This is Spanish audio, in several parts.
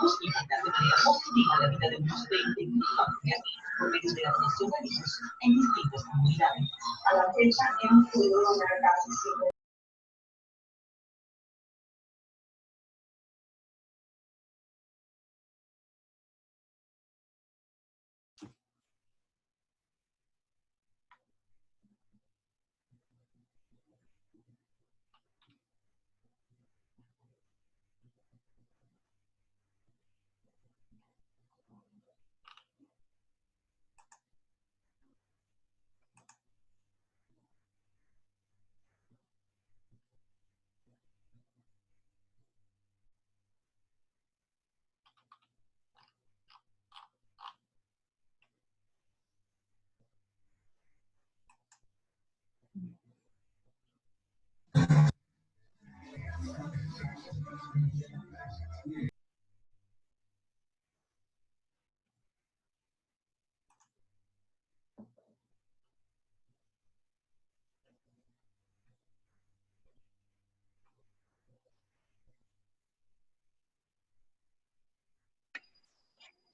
Busca impactar de manera positiva la vida de unos 20.000 familias por medio de la donación de libros en distintas comunidades. A la fecha hemos podido donar casi 100.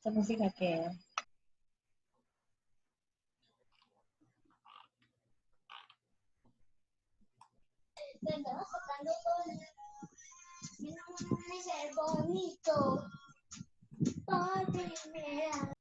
¿Esa música qué? Ser bonito por primera.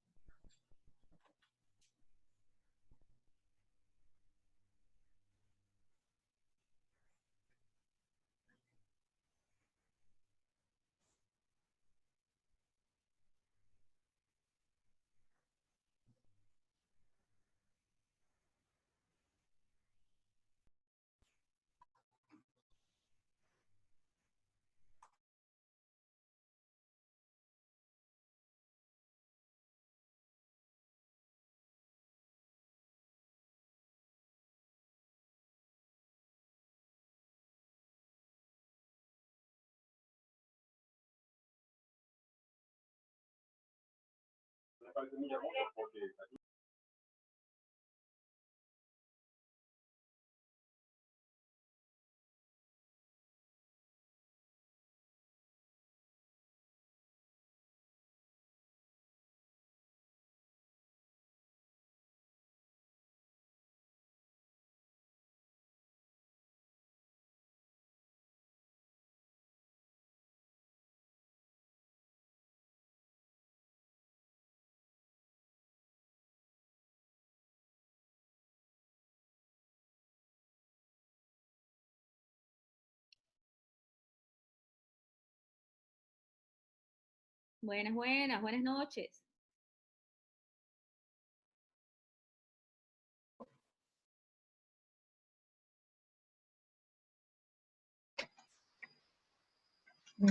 Buenas, buenas, buenas noches.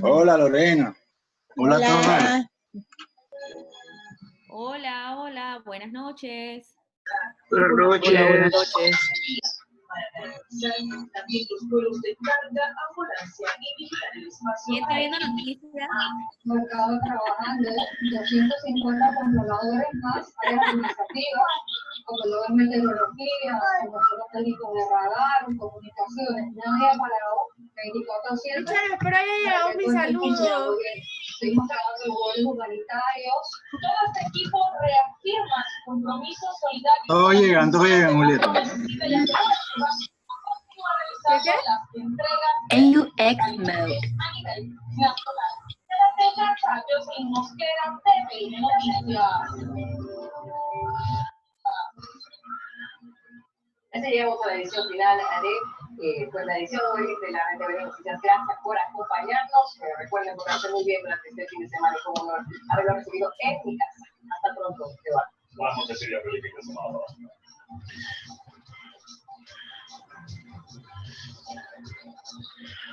Hola Lorena. Hola, Hola. a todos. Hola, hola, buenas noches. Buenas noches. Hola, buenas noches. También los vuelos de carga, ambulancia y vigilar el espacio. ¿Quién está viendo noticias? Mercado trabajando 250 controladores más, áreas administrativas, controladores de meteorología, controladores técnicos de radar, comunicaciones, nadie ha parado, 24/7. Richard, espero haya llegado mi saludo. Seguimos trabajando en vuelos humanitarios. Todo este equipo reafirma su compromiso solidario. Todo llegando bien, Julieta. AUX mode. Así llegamos a la edición final de pues la edición hoy de la RTV Noticias. Gracias por acompañarnos. Recuerden portarse muy bien durante este fin de semana y como haberlo recibido en mi casa. Hasta pronto, Esteban. Buenas noches, Silvia. Feliz fin de semana.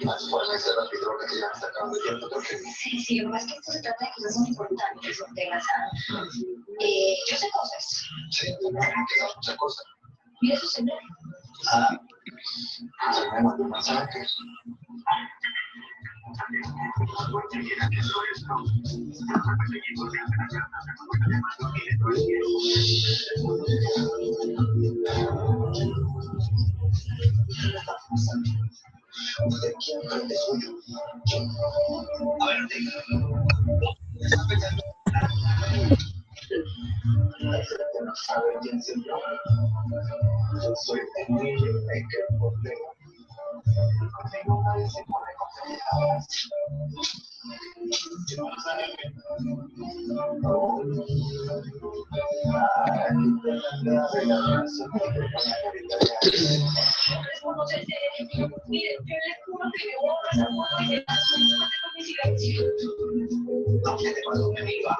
Más formas de rápido que ya está acabando el tiempo porque... Sí, lo más que esto se trata de cosas muy importantes, temas. Yo sé cosas. Sí, ¿qué otra cosa? Mira su celular. Se me mandó un mensaje. ¿De quién es suyo? A ver, La gente no sabe quién soy yo. Yo soy el niño maker portero. Conmigo nadie se pone con pendejadas. Yo no sé. Mire, yo les juro que me voy a pasar por mi con mi silencio. No sé de cuándo me viva.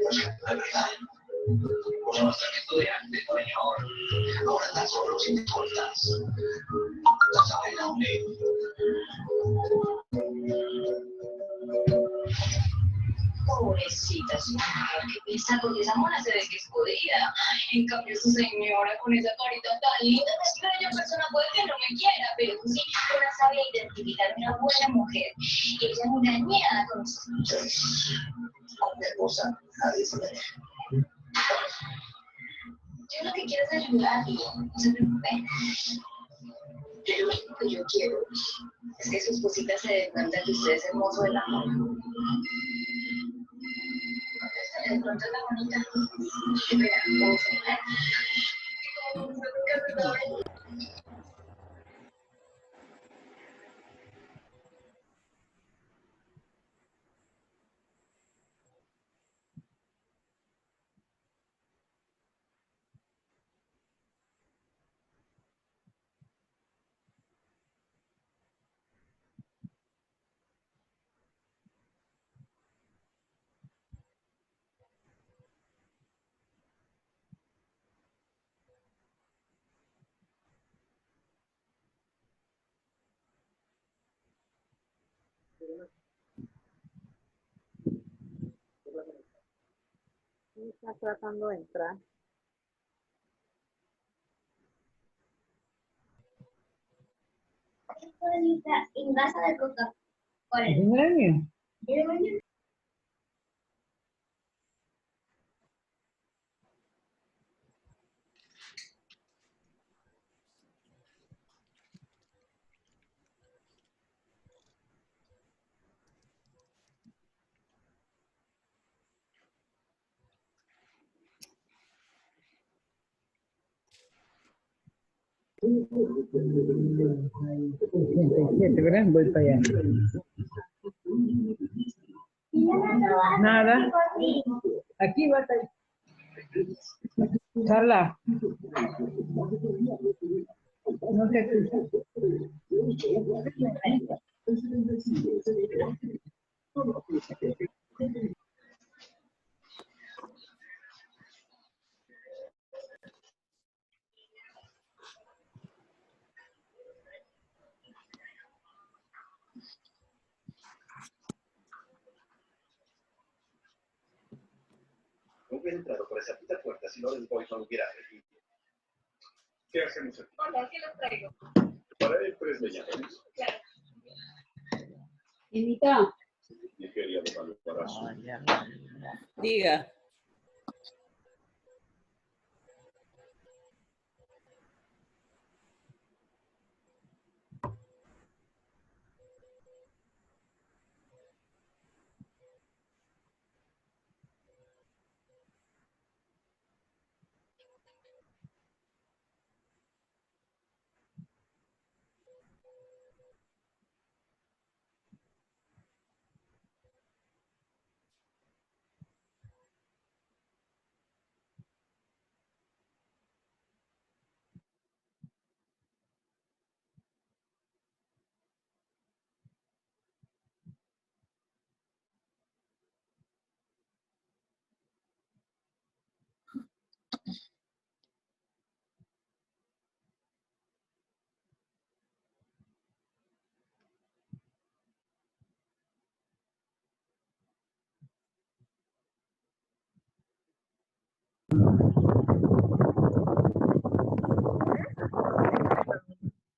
Lo siento de verdad. Vos vas a estudiante, señor. Ahora tan solo si te cortas. No sabes dónde. Pobrecita su mujer, que piensa porque esa mona se ve que es jodida. En cambio, su señora con esa carita tan linda, es que una persona puede que no me quiera, pero sí, una sabe identificar una buena mujer. Ella es una dañada con sus Con mi esposa nadie se ve. Yo lo que quiero es ayudarlo, no se preocupe. Lo único que yo quiero es que su esposita se dé cuenta que usted es hermoso del amor. De pronto es la bonita. Espera, vamos a ver. Está tratando de entrar. En casa de coca. ¿Es un año? ¿Verdad? Voy para allá. Nada. Aquí va a estar. Carla. No te escucho. No hubiera entrado por esa puta puerta si no les voy a hubiera elegido. ¿Qué hacemos aquí? Hola, ¿qué los traigo? Para el 3 me llamas. Claro. Invita. Y quería dejarlo para su. Diga.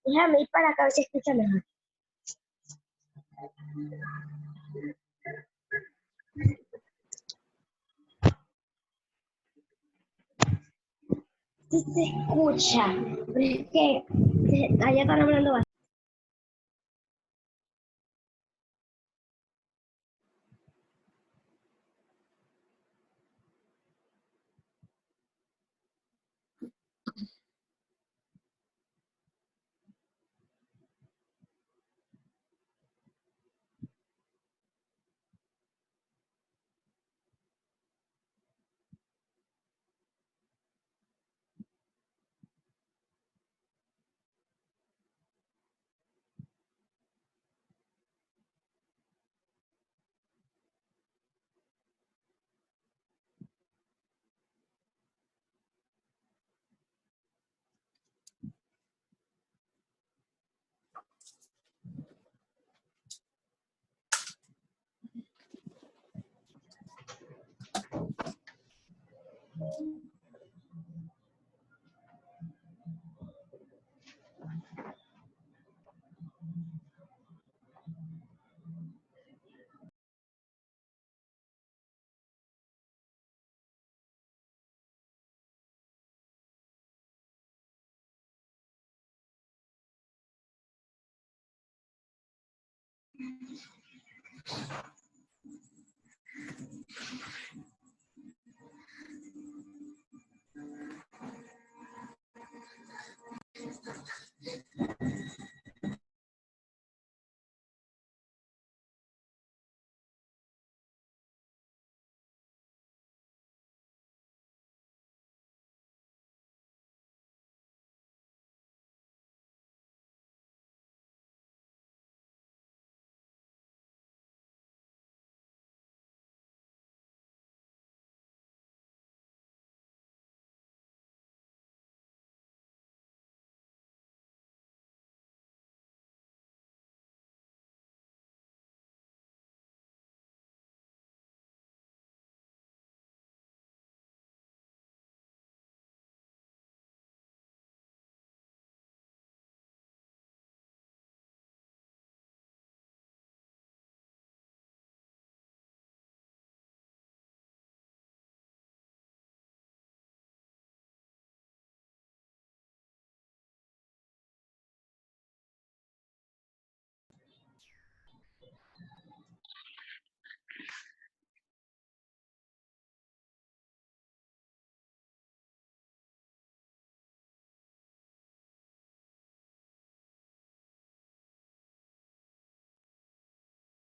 Déjame ir para acá a ver si escucha mejor. Sí se escucha, pero es que allá están hablando bastante.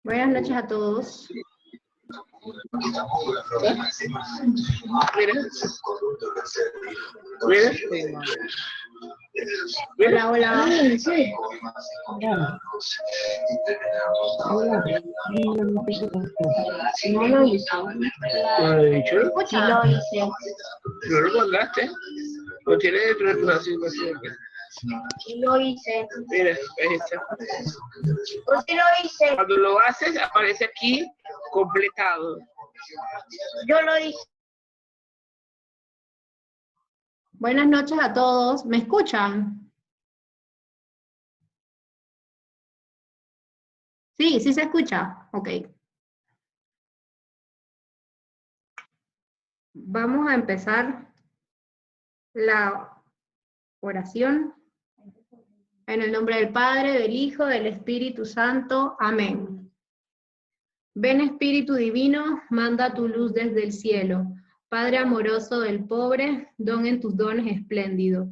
Buenas noches a todos. Hola, hola. No lo hice. Sí lo hice. ¿No lo mandaste? ¿Lo tienes dentro de tu asignación? Sí lo hice. Mira, ahí está. Pues sí lo hice. Cuando lo haces, aparece aquí completado. Yo lo hice. Buenas noches a todos. ¿Me escuchan? Sí, sí se escucha. Ok. Vamos a empezar la oración. En el nombre del Padre, del Hijo, del Espíritu Santo. Amén. Ven Espíritu Divino, manda tu luz desde el cielo. Padre amoroso del pobre, don en tus dones espléndido.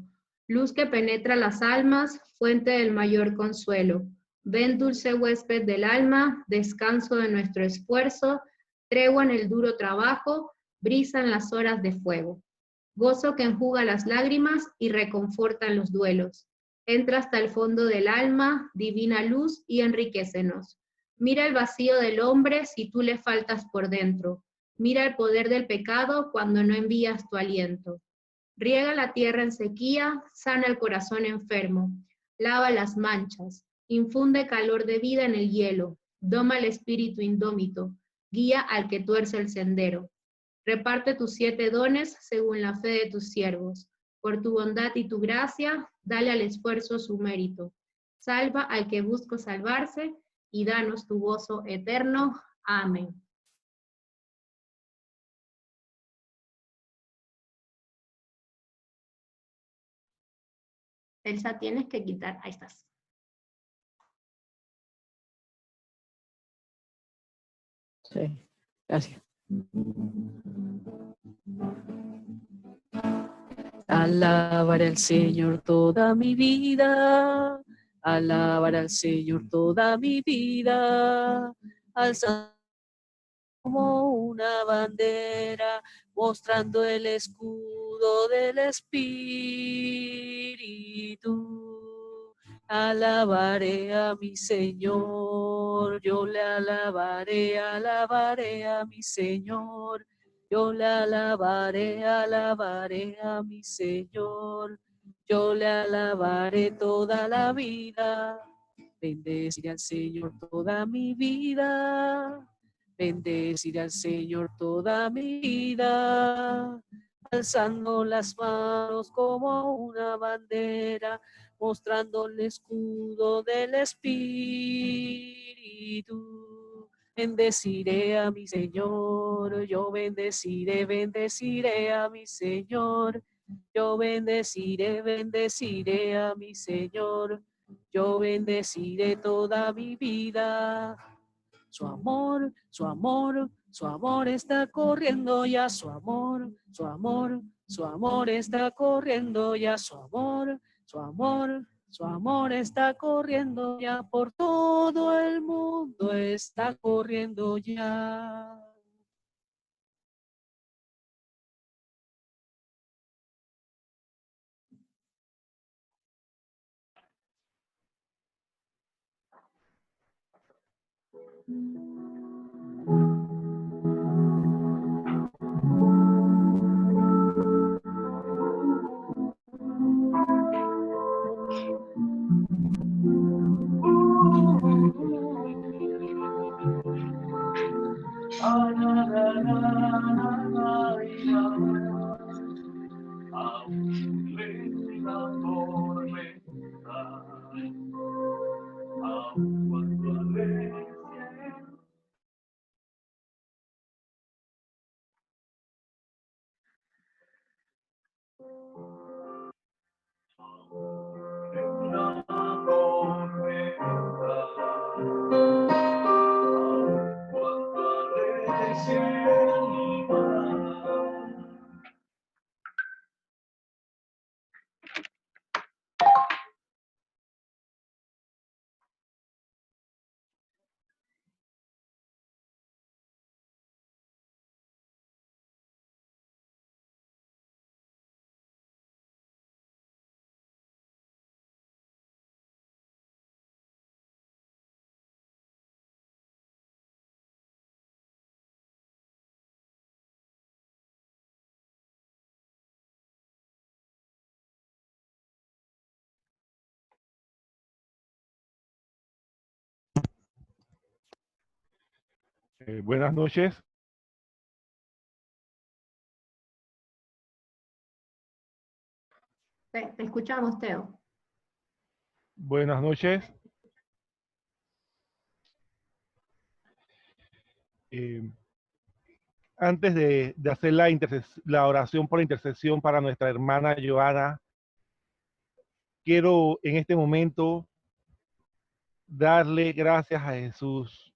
Luz que penetra las almas, fuente del mayor consuelo. Ven dulce huésped del alma, descanso de nuestro esfuerzo, tregua en el duro trabajo, brisa en las horas de fuego. Gozo que enjuga las lágrimas y reconforta en los duelos. Entra hasta el fondo del alma, divina luz, y enriquécenos. Mira el vacío del hombre si tú le faltas por dentro. Mira el poder del pecado cuando no envías tu aliento. Riega la tierra en sequía, sana el corazón enfermo. Lava las manchas, infunde calor de vida en el hielo. Doma el espíritu indómito, guía al que tuerce el sendero. Reparte tus 7 dones según la fe de tus siervos. Por tu bondad y tu gracia, dale al esfuerzo su mérito. Salva al que busca salvarse, y danos tu gozo eterno. Amén. Elsa, tienes que quitar, ahí estás. Sí, gracias. Alabaré al Señor toda mi vida, alabaré al Señor toda mi vida, alzando como una bandera, mostrando el escudo del Espíritu. Alabaré a mi Señor, yo le alabaré a mi Señor. Yo le alabaré a mi Señor. Yo le alabaré toda la vida. Bendeciré al Señor toda mi vida. Bendeciré al Señor toda mi vida. Alzando las manos como una bandera, mostrando el escudo del Espíritu. Bendeciré a mi Señor, yo bendeciré a mi Señor. Yo bendeciré a mi Señor. yo bendeciré toda mi vida. Su amor, su amor, su amor está corriendo ya, su amor, su amor, su amor está corriendo ya, su amor, su amor, su amor está corriendo ya por todo el mundo, está corriendo ya. Buenas noches. Te escuchamos, Teo. Buenas noches. Antes de hacer la oración por intercesión para nuestra hermana Joana, quiero en este momento darle gracias a Jesús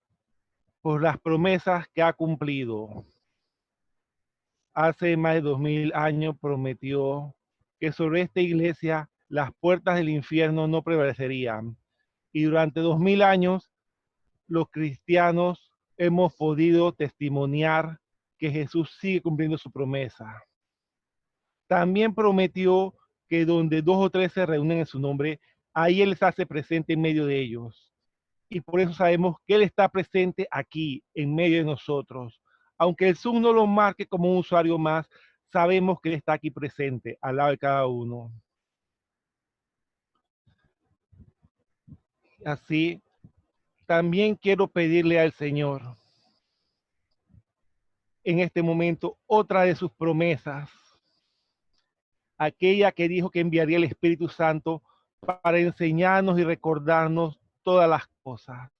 por las promesas que ha cumplido. Hace más de 2000 años prometió que sobre esta iglesia las puertas del infierno no prevalecerían. Y durante 2000 años los cristianos hemos podido testimoniar que Jesús sigue cumpliendo su promesa. También prometió que donde 2 o 3 se reúnen en su nombre, ahí Él se hace presente en medio de ellos. Y por eso sabemos que Él está presente aquí, en medio de nosotros. Aunque el Zoom no lo marque como un usuario más, sabemos que Él está aquí presente, al lado de cada uno. Así, también quiero pedirle al Señor, en este momento, otra de sus promesas, aquella que dijo que enviaría el Espíritu Santo para enseñarnos y recordarnos todas las cosas.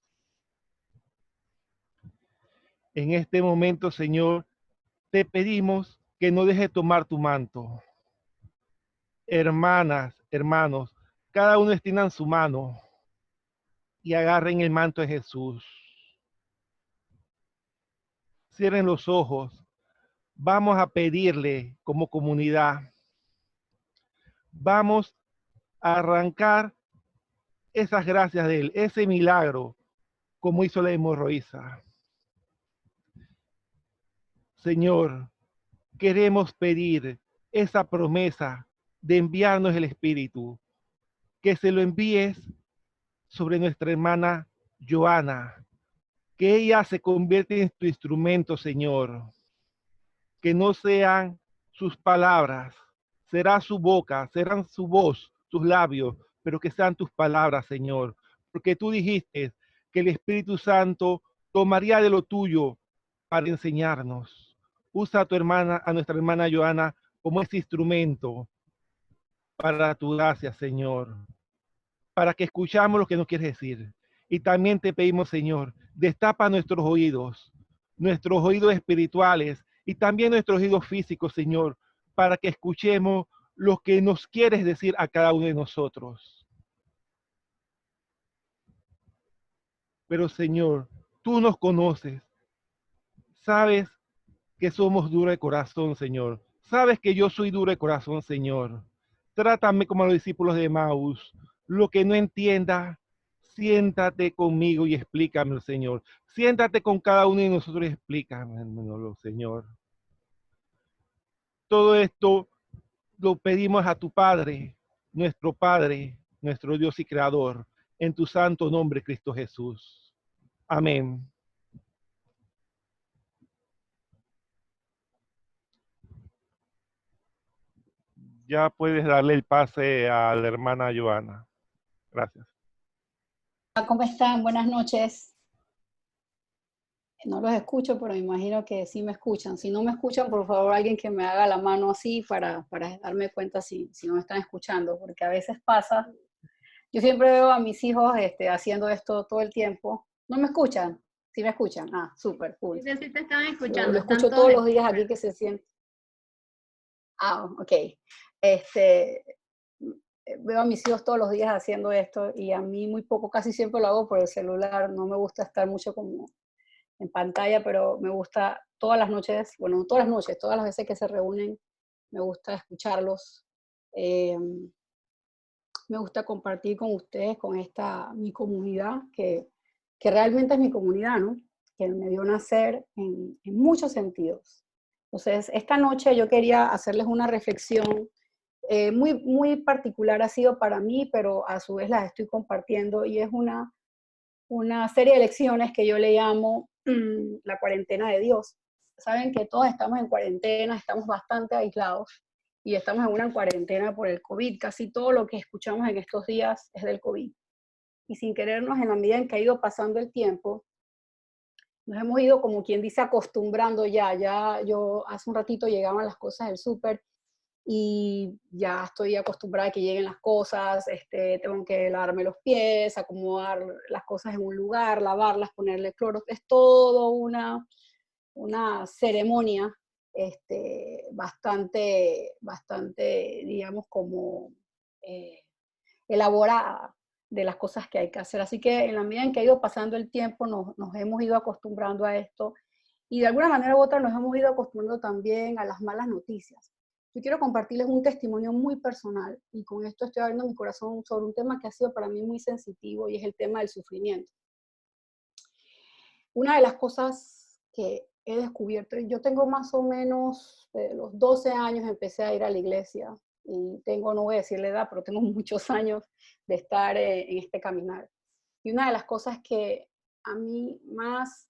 En este momento, Señor, te pedimos que no dejes tomar tu manto. Hermanas, hermanos, cada uno extiendan su mano y agarren el manto de Jesús. Cierren los ojos. Vamos a pedirle como comunidad. Vamos a arrancar esas gracias de Él, ese milagro, como hizo la hemorroísa. Señor, queremos pedir esa promesa de enviarnos el Espíritu, que se lo envíes sobre nuestra hermana Joana, que ella se convierta en tu instrumento, Señor, que no sean sus palabras, será su boca, serán su voz, sus labios, pero que sean tus palabras, Señor, porque tú dijiste que el Espíritu Santo tomaría de lo tuyo para enseñarnos. Usa a tu hermana, a nuestra hermana Joana, como ese instrumento para tu gracia, Señor, para que escuchamos lo que nos quieres decir. Y también te pedimos, Señor, destapa nuestros oídos espirituales y también nuestros oídos físicos, Señor, para que escuchemos lo que nos quieres decir a cada uno de nosotros. Pero Señor, tú nos conoces. Sabes que somos duros de corazón, Señor. Sabes que yo soy duro de corazón, Señor. Trátame como a los discípulos de Maús. Lo que no entienda, siéntate conmigo y explícamelo, Señor. Siéntate con cada uno de nosotros y explícamelo, Señor. Todo esto lo pedimos a tu Padre, nuestro Dios y Creador, en tu santo nombre, Cristo Jesús. Amén. Ya puedes darle el pase a la hermana Joana. Gracias. ¿Cómo están? Buenas noches. No los escucho, pero me imagino que sí me escuchan. Si no me escuchan, por favor, alguien que me haga la mano así para darme cuenta si no me están escuchando, porque a veces pasa. Yo siempre veo a mis hijos haciendo esto todo el tiempo. ¿No me escuchan? ¿Sí me escuchan? Ah, súper, cool. Sí, sí te están escuchando. Lo escucho todos los días aquí que se siente. Ah, ok. Veo a mis hijos todos los días haciendo esto y a mí muy poco, casi siempre lo hago por el celular. No me gusta estar mucho como en pantalla, pero me gusta todas las noches, bueno, no todas las noches, todas las veces que se reúnen, me gusta escucharlos. Me gusta compartir con ustedes, con mi comunidad, que realmente es mi comunidad, ¿no? Que me dio nacer en muchos sentidos. Entonces, esta noche yo quería hacerles una reflexión muy, muy particular, ha sido para mí, pero a su vez las estoy compartiendo, y es una serie de lecciones que yo le llamo la cuarentena de Dios. Saben que todos estamos en cuarentena, estamos bastante aislados, y estamos en una cuarentena por el COVID. Casi todo lo que escuchamos en estos días es del COVID. Y sin querernos, en la medida en que ha ido pasando el tiempo, nos hemos ido, como quien dice, acostumbrando ya. Yo hace un ratito llegaban las cosas del súper y ya estoy acostumbrada a que lleguen las cosas, tengo que lavarme los pies, acomodar las cosas en un lugar, lavarlas, ponerle cloro. Es todo una ceremonia bastante, digamos, como elaborada de las cosas que hay que hacer. Así que en la medida en que ha ido pasando el tiempo, nos hemos ido acostumbrando a esto, y de alguna manera u otra nos hemos ido acostumbrando también a las malas noticias. Yo quiero compartirles un testimonio muy personal, y con esto estoy abriendo mi corazón sobre un tema que ha sido para mí muy sensitivo, y es el tema del sufrimiento. Una de las cosas que he descubierto, yo tengo más o menos, de los 12 años empecé a ir a la iglesia, y tengo, no voy a decir la edad, pero tengo muchos años de estar en este caminar. Y una de las cosas que a mí más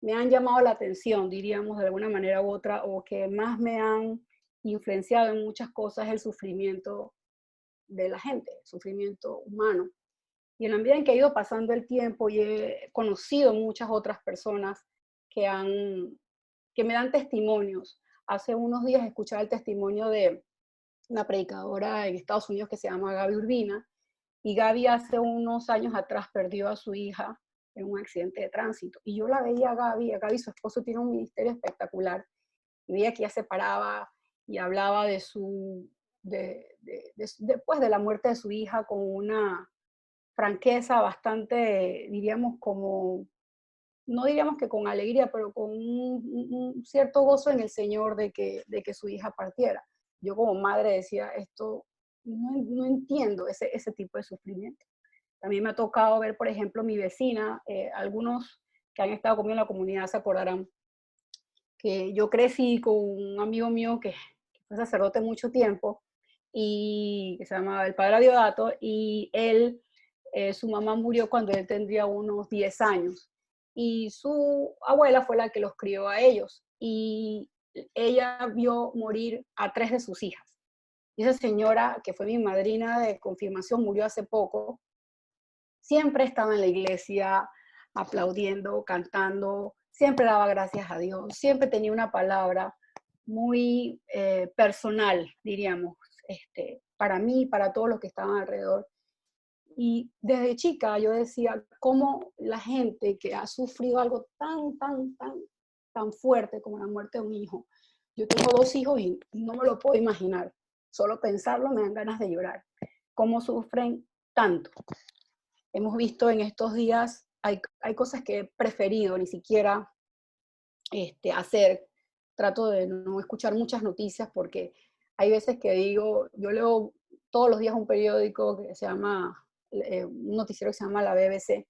me han llamado la atención, diríamos de alguna manera u otra, o que más me han influenciado en muchas cosas, es el sufrimiento de la gente, el sufrimiento humano. Y en la medida en que ha ido pasando el tiempo y he conocido muchas otras personas que me dan testimonios. Hace unos días escuchaba el testimonio de una predicadora en Estados Unidos que se llama Gaby Urbina, y Gaby hace unos años atrás perdió a su hija en un accidente de tránsito. Y yo la veía a Gaby, su esposo tiene un ministerio espectacular, y veía que ella se paraba y hablaba de después de la muerte de su hija con una franqueza bastante, diríamos, como, no diríamos que con alegría, pero con un cierto gozo en el Señor de que su hija partiera. Yo como madre decía, esto no entiendo ese tipo de sufrimiento. También me ha tocado ver, por ejemplo, mi vecina, algunos que han estado conmigo en la comunidad se acordarán que yo crecí con un amigo mío que fue sacerdote mucho tiempo, y que se llamaba el padre Diodato, y él, su mamá murió cuando él tendría unos 10 años, y su abuela fue la que los crió a ellos, y ella vio morir a 3 de sus hijas. Y esa señora, que fue mi madrina de confirmación, murió hace poco. Siempre estaba en la iglesia aplaudiendo, cantando, siempre daba gracias a Dios, siempre tenía una palabra muy personal, diríamos, para mí, para todos los que estaban alrededor. Y desde chica yo decía, cómo la gente que ha sufrido algo tan fuerte como la muerte de un hijo. Yo tengo 2 hijos y no me lo puedo imaginar. Solo pensarlo me dan ganas de llorar. Cómo sufren tanto. Hemos visto en estos días hay cosas que he preferido ni siquiera hacer. Trato de no escuchar muchas noticias porque hay veces que digo, yo leo todos los días un periódico que se llama, un noticiero que se llama la BBC,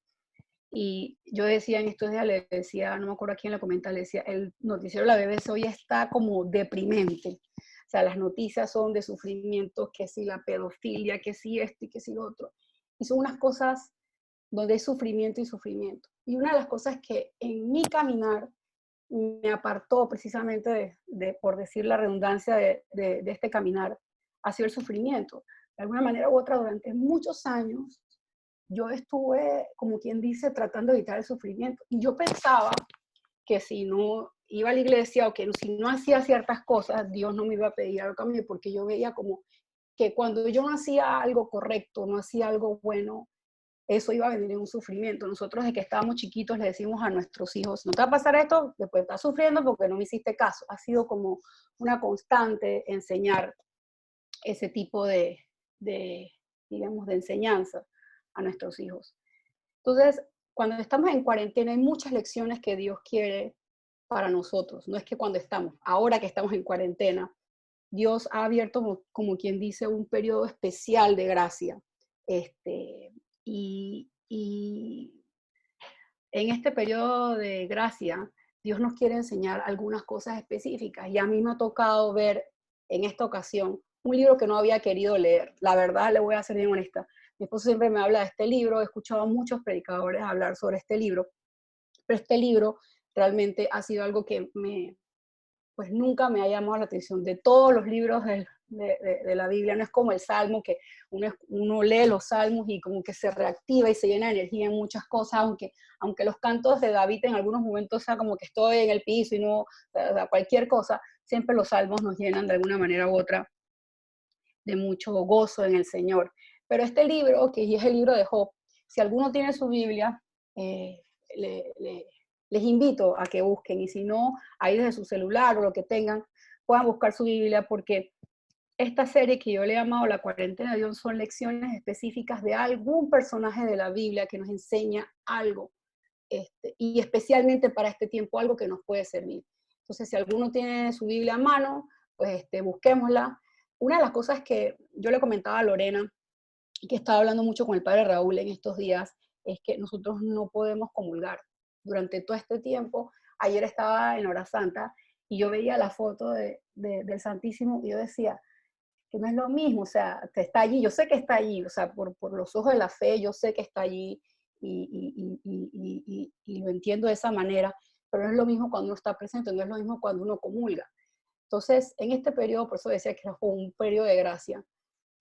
y yo decía en estos días, le decía, no me acuerdo a quién le comenta, le decía, el noticiero de la BBC hoy está como deprimente. O sea, las noticias son de sufrimiento, que si la pedofilia, que si esto y que si lo otro. Y son unas cosas donde hay sufrimiento y sufrimiento. Y una de las cosas que en mi caminar me apartó precisamente por decir la redundancia de este caminar, ha sido el sufrimiento. De alguna manera u otra, durante muchos años, yo estuve, como quien dice, tratando de evitar el sufrimiento. Y yo pensaba que si no iba a la iglesia o que si no hacía ciertas cosas, Dios no me iba a pedir algo a mí, porque yo veía como que cuando yo no hacía algo correcto, no hacía algo bueno, eso iba a venir en un sufrimiento. Nosotros desde que estábamos chiquitos le decimos a nuestros hijos, no te va a pasar esto, después estás sufriendo porque no me hiciste caso. Ha sido como una constante enseñar ese tipo digamos, de enseñanza a nuestros hijos. Entonces, cuando estamos en cuarentena hay muchas lecciones que Dios quiere para nosotros. No es que cuando estamos, ahora que estamos en cuarentena, Dios ha abierto, como quien dice, un periodo especial de gracia. Y en este periodo de gracia, Dios nos quiere enseñar algunas cosas específicas. Y a mí me ha tocado ver en esta ocasión un libro que no había querido leer. La verdad, le voy a ser bien honesta. Mi esposo siempre me habla de este libro, he escuchado a muchos predicadores hablar sobre este libro, pero este libro realmente ha sido algo que pues nunca me ha llamado la atención. De todos los libros de la Biblia, no es como el Salmo, que uno lee los Salmos y como que se reactiva y se llena de energía en muchas cosas, aunque los cantos de David en algunos momentos sea como que estoy en el piso y no, o sea, cualquier cosa, siempre los Salmos nos llenan de alguna manera u otra de mucho gozo en el Señor. Pero este libro, que es el libro de Job, si alguno tiene su Biblia, les invito a que busquen, y si no, ahí desde su celular o lo que tengan, puedan buscar su Biblia, porque esta serie que yo le he llamado La Cuarentena de Dios son lecciones específicas de algún personaje de la Biblia que nos enseña algo, y especialmente para este tiempo, algo que nos puede servir. Entonces, si alguno tiene su Biblia a mano, pues busquémosla. Una de las cosas que yo le comentaba a Lorena, y que estaba hablando mucho con el padre Raúl en estos días, es que nosotros no podemos comulgar. Durante todo este tiempo, ayer estaba en Hora Santa y yo veía la foto del Santísimo y yo decía que no es lo mismo, o sea, está allí, yo sé que está allí, o sea, por los ojos de la fe, yo sé que está allí y lo entiendo de esa manera, pero no es lo mismo cuando uno está presente, no es lo mismo cuando uno comulga. Entonces, en este periodo, por eso decía que es un periodo de gracia,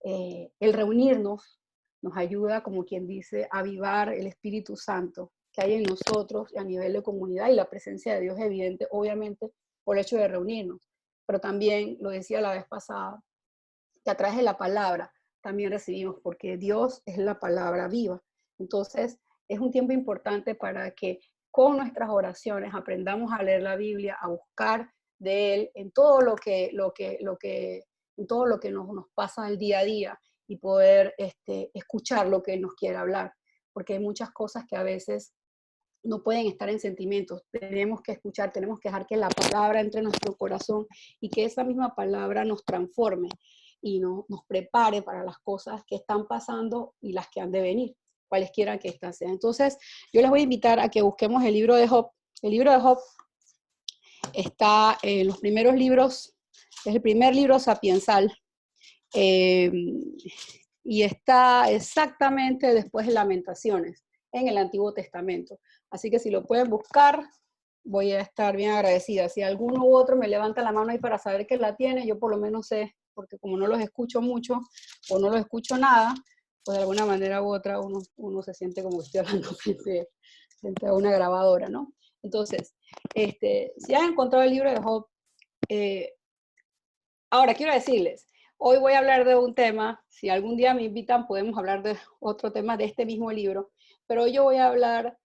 el reunirnos nos ayuda, como quien dice, a avivar el Espíritu Santo que hay en nosotros a nivel de comunidad, y la presencia de Dios es evidente, obviamente, por el hecho de reunirnos. Pero también, lo decía la vez pasada, que a través de la palabra también recibimos, porque Dios es la palabra viva. Entonces, es un tiempo importante para que con nuestras oraciones aprendamos a leer la Biblia, a buscar de Él en todo lo que nos pasa el día a día, y poder escuchar lo que Él nos quiere hablar, porque hay muchas cosas que a veces no pueden estar en sentimientos. Tenemos que escuchar, tenemos que dejar que la palabra entre en nuestro corazón y que esa misma palabra nos transforme y nos prepare para las cosas que están pasando y las que han de venir, cualesquiera que éstas sean. Entonces, yo les voy a invitar a que busquemos el libro de Job. El libro de Job está en los primeros libros, es el primer libro sapiensal, y está exactamente después de Lamentaciones, en el Antiguo Testamento. Así que si lo pueden buscar, voy a estar bien agradecida. Si alguno u otro me levanta la mano ahí para saber que la tiene, yo por lo menos sé, porque como no los escucho mucho o no los escucho nada, pues de alguna manera u otra uno se siente como que estoy hablando frente a una grabadora, ¿no? Entonces, si han encontrado el libro de Job, ahora quiero decirles, hoy voy a hablar de un tema, si algún día me invitan podemos hablar de otro tema de este mismo libro, pero hoy yo voy a hablar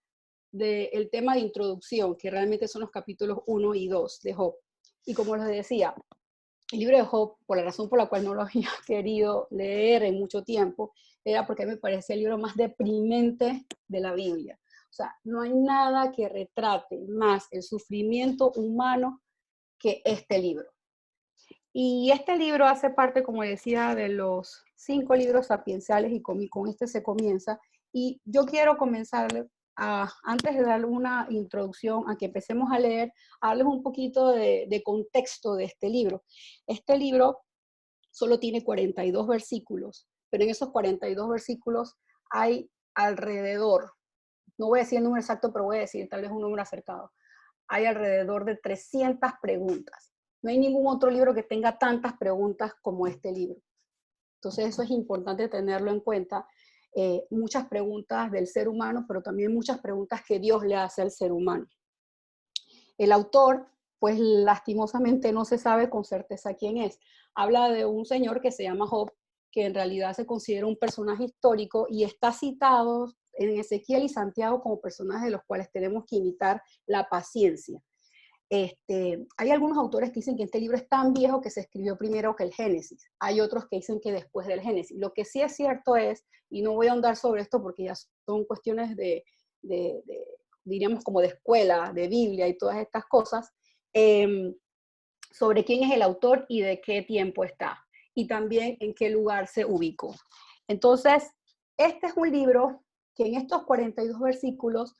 del tema de introducción, que realmente son los capítulos 1 y 2 de Job. Y como les decía, el libro de Job, por la razón por la cual no lo había querido leer en mucho tiempo, era porque me parece el libro más deprimente de la Biblia. O O sea, no hay nada que retrate más el sufrimiento humano que este libro. Y este libro hace parte, como decía, de los 5 libros sapienciales y con este se comienza. Y yo quiero comenzar, antes de darle una introducción, a que empecemos a leer, a darles un poquito de contexto de este libro. Este libro solo tiene 42 versículos, pero en esos 42 versículos hay alrededor, no voy a decir el número exacto, pero voy a decir tal vez un número acercado, hay alrededor de 300 preguntas. No hay ningún otro libro que tenga tantas preguntas como este libro. Entonces eso es importante tenerlo en cuenta. Muchas preguntas del ser humano, pero también muchas preguntas que Dios le hace al ser humano. El autor, pues lastimosamente no se sabe con certeza quién es. Habla de un señor que se llama Job, que en realidad se considera un personaje histórico y está citado en Ezequiel y Santiago como personajes de los cuales tenemos que imitar la paciencia. Hay algunos autores que dicen que este libro es tan viejo que se escribió primero que el Génesis. Hay otros que dicen que después del Génesis. Lo que sí es cierto es, y no voy a ahondar sobre esto porque ya son cuestiones diríamos como de escuela, de Biblia y todas estas cosas, sobre quién es el autor y de qué tiempo está, y también en qué lugar se ubicó. Entonces, este es un libro que en estos 42 versículos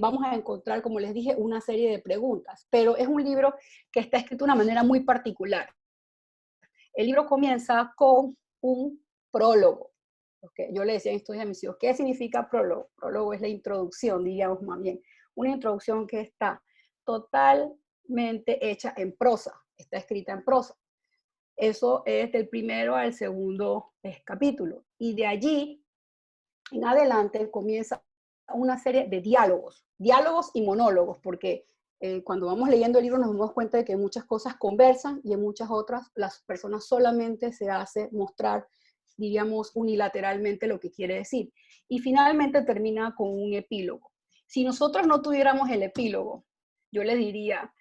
vamos a encontrar, como les dije, una serie de preguntas, pero es un libro que está escrito de una manera muy particular. El libro comienza con un prólogo. Okay. Yo le decía en estos días a mis hijos, ¿qué significa prólogo? Prólogo es la introducción, diríamos más bien. Una introducción que está totalmente hecha en prosa, está escrita en prosa. Eso es del primero al segundo capítulo. Y de allí en adelante comienza una serie de diálogos y monólogos, porque cuando vamos leyendo el libro nos damos cuenta de que muchas cosas conversan y en muchas otras las personas solamente se hace mostrar, diríamos, unilateralmente lo que quiere decir. Y finalmente termina con un epílogo. Si nosotros no tuviéramos el epílogo, yo les diría,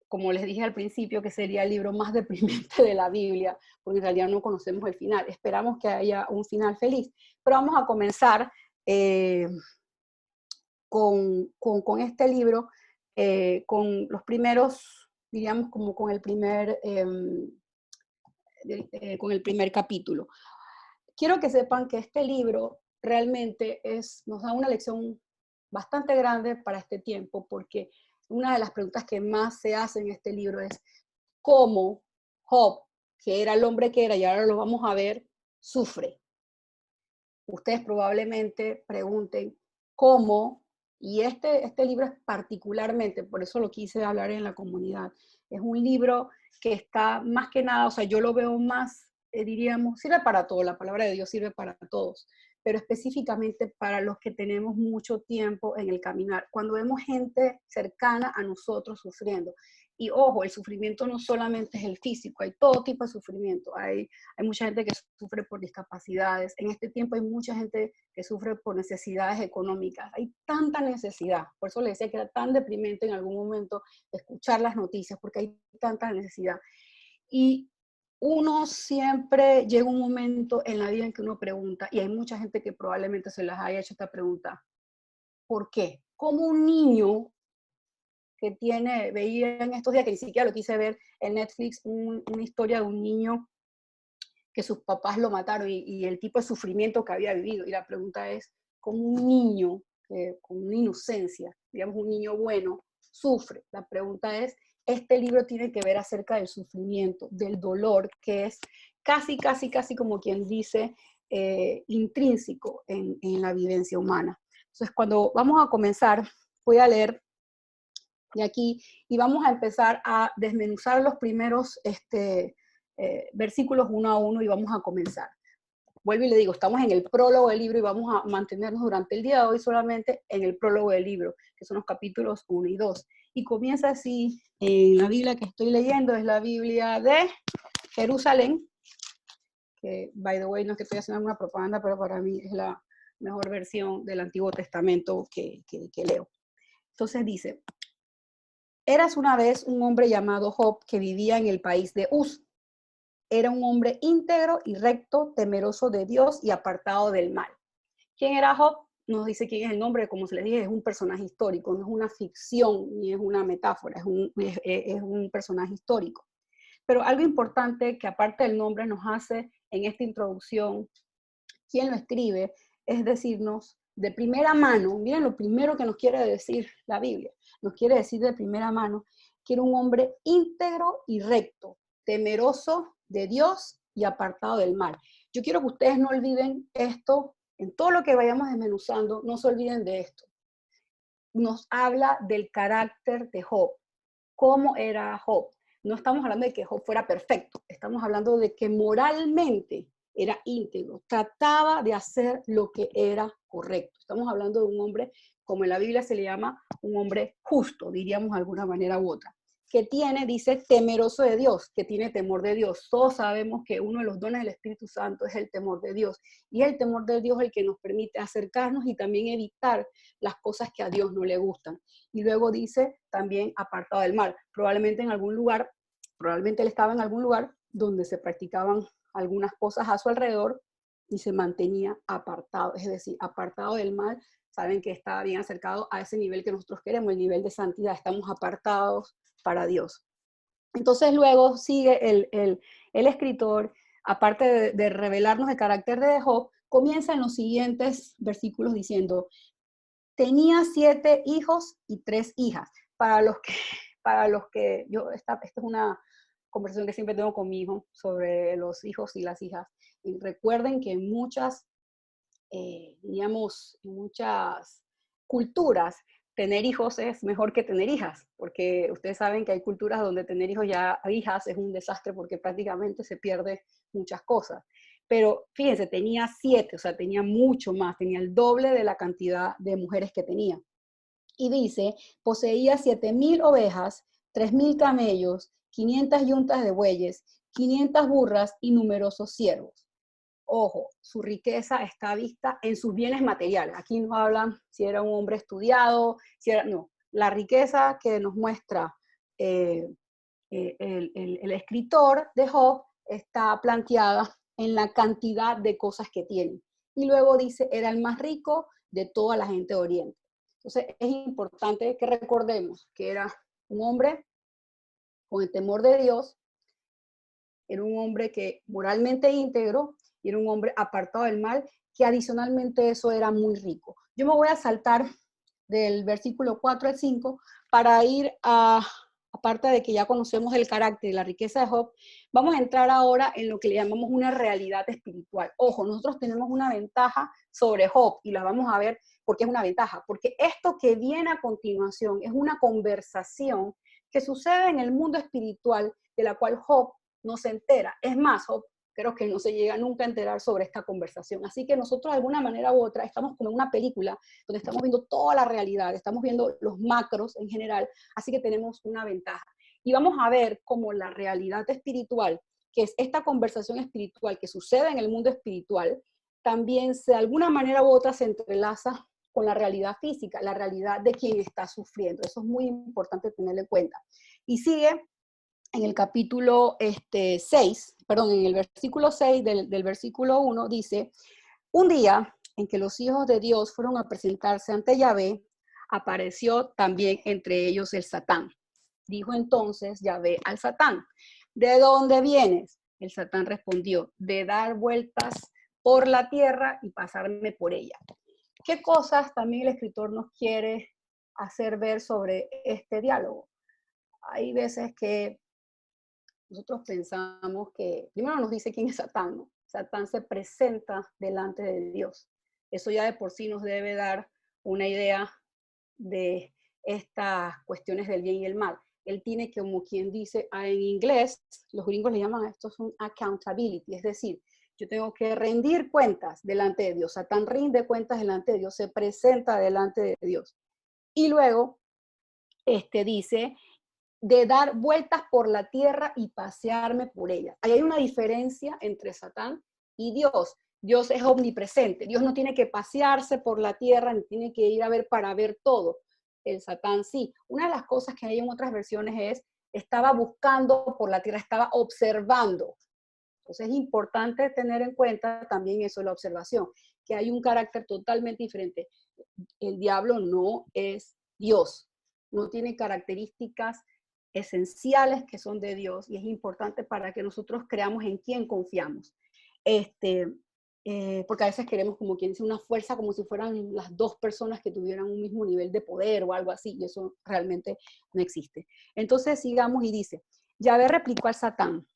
como les dije al principio, que sería el libro más deprimente de la Biblia, porque en realidad no conocemos el final. Esperamos que haya un final feliz. Pero vamos a comenzar con este libro, con los primeros, diríamos, como con el primer capítulo. Quiero que sepan que este libro realmente nos da una lección bastante grande para este tiempo, porque una de las preguntas que más se hace en este libro es cómo Job, que era el hombre que era, y ahora lo vamos a ver, sufre. Ustedes probablemente pregunten cómo, y este libro es particularmente, por eso lo quise hablar en la comunidad, es un libro que está más que nada, o sea, yo lo veo más, diríamos, sirve para todo, la palabra de Dios sirve para todos, pero específicamente para los que tenemos mucho tiempo en el caminar, cuando vemos gente cercana a nosotros sufriendo. Y ojo, el sufrimiento no solamente es el físico, hay todo tipo de sufrimiento. Hay mucha gente que sufre por discapacidades. En este tiempo hay mucha gente que sufre por necesidades económicas. Hay tanta necesidad. Por eso le decía que era tan deprimente en algún momento escuchar las noticias, porque hay tanta necesidad. Y uno siempre llega un momento en la vida en que uno pregunta, y hay mucha gente que probablemente se las haya hecho esta pregunta, ¿por qué? ¿Cómo un niño que veía en estos días, que ni siquiera lo quise ver en Netflix, una historia de un niño que sus papás lo mataron y el tipo de sufrimiento que había vivido? Y la pregunta es, ¿cómo un niño con una inocencia, digamos un niño bueno, sufre? La pregunta es, este libro tiene que ver acerca del sufrimiento, del dolor, que es casi como quien dice, intrínseco en la vivencia humana. Entonces, cuando vamos a comenzar, voy a leer de aquí y vamos a empezar a desmenuzar los primeros versículos uno a uno y vamos a comenzar. Vuelvo y le digo, estamos en el prólogo del libro y vamos a mantenernos durante el día de hoy solamente en el prólogo del libro, que son los capítulos 1 y 2. Y comienza así, en la Biblia que estoy leyendo, es la Biblia de Jerusalén, que, by the way, no es que estoy haciendo alguna propaganda, pero para mí es la mejor versión del Antiguo Testamento que leo. Entonces dice, eras una vez un hombre llamado Job que vivía en el país de Uz. Era un hombre íntegro y recto, temeroso de Dios y apartado del mal. ¿Quién era Job? nos dice quién es el nombre, como se les dije, es un personaje histórico, no es una ficción ni es una metáfora, es un personaje histórico. Pero algo importante que aparte del nombre nos hace en esta introducción, quien lo escribe, es decirnos de primera mano, miren lo primero que nos quiere decir la Biblia, nos quiere decir de primera mano que era un hombre íntegro y recto, temeroso de Dios y apartado del mal. Yo quiero que ustedes no olviden esto, en todo lo que vayamos desmenuzando, no se olviden de esto. Nos habla del carácter de Job, cómo era Job. No estamos hablando de que Job fuera perfecto, estamos hablando de que moralmente era íntegro, trataba de hacer lo que era correcto. Estamos hablando de un hombre, como en la Biblia se le llama, un hombre justo, diríamos de alguna manera u otra, que tiene, dice, temeroso de Dios, que tiene temor de Dios. Todos sabemos que uno de los dones del Espíritu Santo es el temor de Dios, y es el temor de Dios el que nos permite acercarnos y también evitar las cosas que a Dios no le gustan. Y luego dice, también apartado del mal. Probablemente en algún lugar, probablemente él estaba en algún lugar donde se practicaban algunas cosas a su alrededor y se mantenía apartado, es decir, apartado del mal. Saben que está bien acercado a ese nivel que nosotros queremos, el nivel de santidad, estamos apartados para Dios. Entonces luego sigue el escritor, aparte de revelarnos el carácter de Job, comienza en los siguientes versículos diciendo, tenía 7 hijos y 3 hijas. Para los que esta es una conversación que siempre tengo con mi hijo sobre los hijos y las hijas. Y recuerden que en muchas culturas, tener hijos es mejor que tener hijas, porque ustedes saben que hay culturas donde tener hijas es un desastre porque prácticamente se pierde muchas cosas. Pero fíjense, tenía 7, o sea, tenía mucho más, tenía el doble de la cantidad de mujeres que tenía. Y dice, poseía 7,000 ovejas, 3,000 camellos, 500 yuntas de bueyes, 500 burras y numerosos siervos. Ojo, su riqueza está vista en sus bienes materiales. Aquí no hablan si era un hombre estudiado, no. La riqueza que nos muestra el escritor de Job está planteada en la cantidad de cosas que tiene. Y luego dice, era el más rico de toda la gente de Oriente. Entonces es importante que recordemos que era un hombre con el temor de Dios, era un hombre que moralmente íntegro, y era un hombre apartado del mal, que adicionalmente eso era muy rico. Yo me voy a saltar del versículo 4 al 5 para ir aparte de que ya conocemos el carácter y la riqueza de Job, vamos a entrar ahora en lo que le llamamos una realidad espiritual. Ojo, nosotros tenemos una ventaja sobre Job y la vamos a ver porque es una ventaja, porque esto que viene a continuación es una conversación que sucede en el mundo espiritual de la cual Job no se entera. Es más, Job creo que no se llega nunca a enterar sobre esta conversación. Así que nosotros de alguna manera u otra estamos como en una película donde estamos viendo toda la realidad, estamos viendo los macros en general, así que tenemos una ventaja. Y vamos a ver cómo la realidad espiritual, que es esta conversación espiritual que sucede en el mundo espiritual, también de alguna manera u otra se entrelaza con la realidad física, la realidad de quien está sufriendo. Eso es muy importante tenerlo en cuenta. Y sigue en el capítulo 6, perdón, en el versículo 6 del versículo 1, dice, un día en que los hijos de Dios fueron a presentarse ante Yahvé, apareció también entre ellos el Satán. Dijo entonces Yahvé al Satán, ¿de dónde vienes? El Satán respondió, de dar vueltas por la tierra y pasarme por ella. ¿Qué cosas también el escritor nos quiere hacer ver sobre este diálogo? Hay veces que nosotros pensamos que, primero nos dice quién es Satán, ¿no? Satán se presenta delante de Dios. Eso ya de por sí nos debe dar una idea de estas cuestiones del bien y el mal. Él tiene, como quien dice, en inglés, los gringos le llaman a esto un accountability, es decir, yo tengo que rendir cuentas delante de Dios. Satán rinde cuentas delante de Dios, se presenta delante de Dios. Y luego, dice, de dar vueltas por la tierra y pasearme por ella. Ahí hay una diferencia entre Satán y Dios. Dios es omnipresente. Dios no tiene que pasearse por la tierra, ni tiene que ir a ver para ver todo. El Satán sí. Una de las cosas que hay en otras versiones es, estaba buscando por la tierra, estaba observando. Entonces es importante tener en cuenta también eso, la observación. que hay un carácter totalmente diferente. El diablo no es Dios, no tiene características esenciales que son de Dios, y es importante para que nosotros creamos en quién confiamos. Porque a veces queremos, como quien dice, una fuerza como si fueran las dos personas que tuvieran un mismo nivel de poder o algo así, y eso realmente no existe. Entonces sigamos y dice, Yahvé replicó al Satán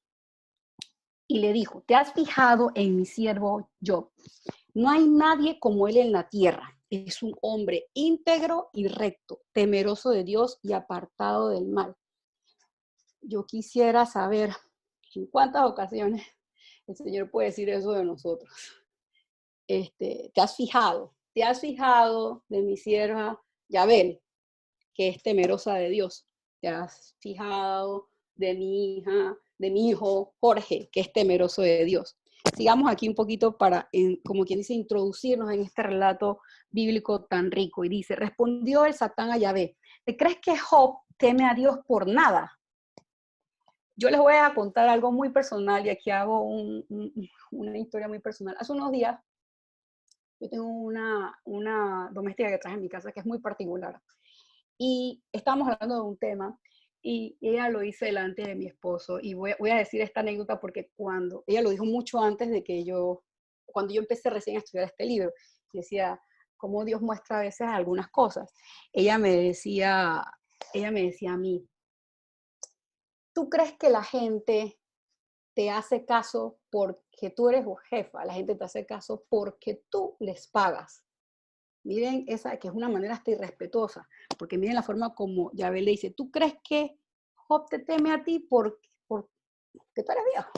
y le dijo, ¿te has fijado en mi siervo Job? No hay nadie como él en la tierra. Es un hombre íntegro y recto, temeroso de Dios y apartado del mal. Yo quisiera saber en cuántas ocasiones el Señor puede decir eso de nosotros. ¿Te has fijado de mi sierva Yabel, que es temerosa de Dios? ¿Te has fijado de mi hija, de mi hijo Jorge, que es temeroso de Dios? Sigamos aquí un poquito para, como quien dice, introducirnos en este relato bíblico tan rico. Y dice, respondió el Satán a Yahvé, ¿te crees que Job teme a Dios por nada? Yo les voy a contar algo muy personal, y aquí hago una historia muy personal. Hace unos días, yo tengo una doméstica que traje en mi casa que es muy particular. Y estábamos hablando de un tema, y ella lo hizo delante de mi esposo. Y voy a decir esta anécdota porque ella lo dijo mucho antes de que cuando yo empecé recién a estudiar este libro, y decía, cómo Dios muestra a veces algunas cosas. Ella me decía a mí, ¿tú crees que la gente te hace caso porque tú eres jefa? La gente te hace caso porque tú les pagas. Miren esa, que es una manera hasta irrespetuosa, porque miren la forma como Yahvé le dice, ¿tú crees que Job te teme a ti porque tú eres viejo?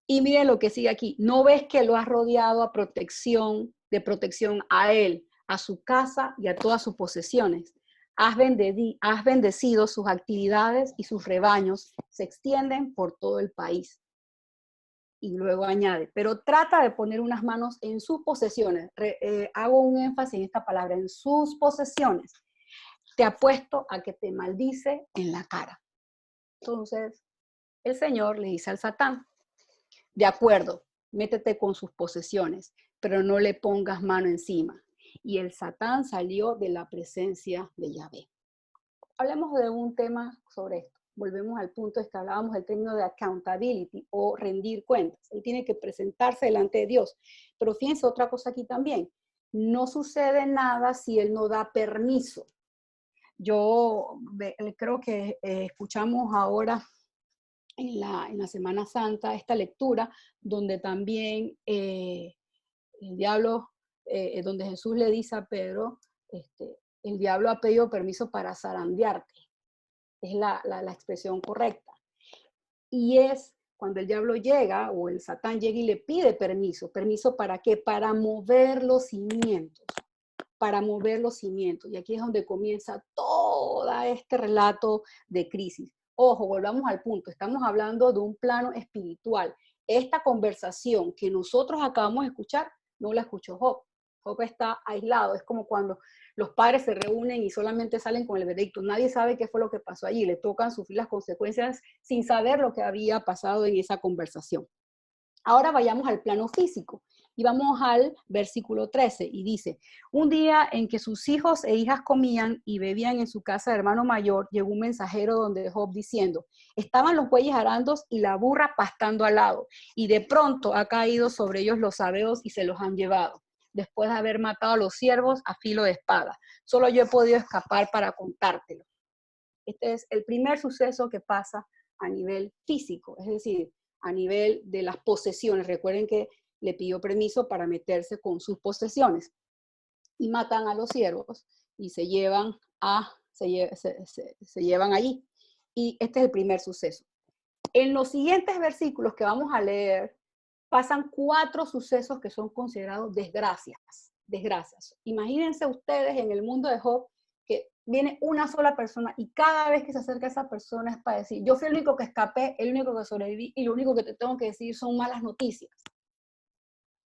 Y miren lo que sigue aquí, ¿no ves que lo has rodeado de protección a él, a su casa y a todas sus posesiones? Has bendecido sus actividades y sus rebaños se extienden por todo el país. Y luego añade, pero trata de poner unas manos en sus posesiones. Hago un énfasis en esta palabra, en sus posesiones. Te apuesto a que te maldice en la cara. Entonces, el Señor le dice al Satán, de acuerdo, métete con sus posesiones, pero no le pongas mano encima. Y el Satán salió de la presencia de Yahvé. Hablemos de un tema sobre esto. Volvemos al punto de que hablábamos del término de accountability o rendir cuentas. Él tiene que presentarse delante de Dios. Pero fíjense otra cosa aquí también. No sucede nada si él no da permiso. Yo creo que escuchamos ahora en la Semana Santa esta lectura donde también el diablo, donde Jesús le dice a Pedro, el diablo ha pedido permiso para zarandearte. Es la expresión correcta. Y es cuando el diablo llega, o el Satán llega y le pide permiso. ¿Permiso para qué? Para mover los cimientos. Para mover los cimientos. Y aquí es donde comienza todo este relato de crisis. Ojo, volvamos al punto. Estamos hablando de un plano espiritual. Esta conversación que nosotros acabamos de escuchar, no la escuchó Job. Job está aislado. Es como cuando los padres se reúnen y solamente salen con el veredicto. Nadie sabe qué fue lo que pasó allí. Le tocan sufrir las consecuencias sin saber lo que había pasado en esa conversación. Ahora vayamos al plano físico y vamos al versículo 13 y dice, un día en que sus hijos e hijas comían y bebían en su casa de hermano mayor, llegó un mensajero donde Job diciendo, estaban los bueyes arandos y la burra pastando al lado, y de pronto ha caído sobre ellos los sabeos y se los han llevado, después de haber matado a los siervos a filo de espada. Solo yo he podido escapar para contártelo. Este es el primer suceso que pasa a nivel físico, es decir, a nivel de las posesiones. Recuerden que le pidió permiso para meterse con sus posesiones. Y matan a los siervos y se llevan allí. Y este es el primer suceso. En los siguientes versículos que vamos a leer, pasan 4 sucesos que son considerados desgracias. Imagínense ustedes en el mundo de Job que viene una sola persona y cada vez que se acerca a esa persona es para decir, yo fui el único que escapé, el único que sobreviví y lo único que te tengo que decir son malas noticias.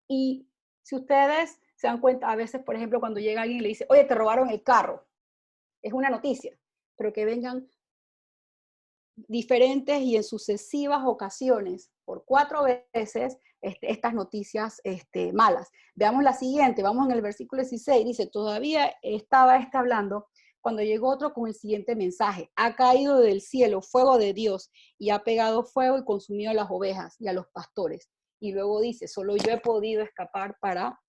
Y si ustedes se dan cuenta, a veces, por ejemplo, cuando llega alguien y le dice, oye, te robaron el carro, es una noticia, pero que vengan diferentes y en sucesivas ocasiones, por 4 veces, estas noticias malas. Veamos la siguiente, vamos en el versículo 16, dice, todavía estaba hablando cuando llegó otro con el siguiente mensaje, ha caído del cielo fuego de Dios y ha pegado fuego y consumido a las ovejas y a los pastores. Y luego dice, solo yo he podido escapar para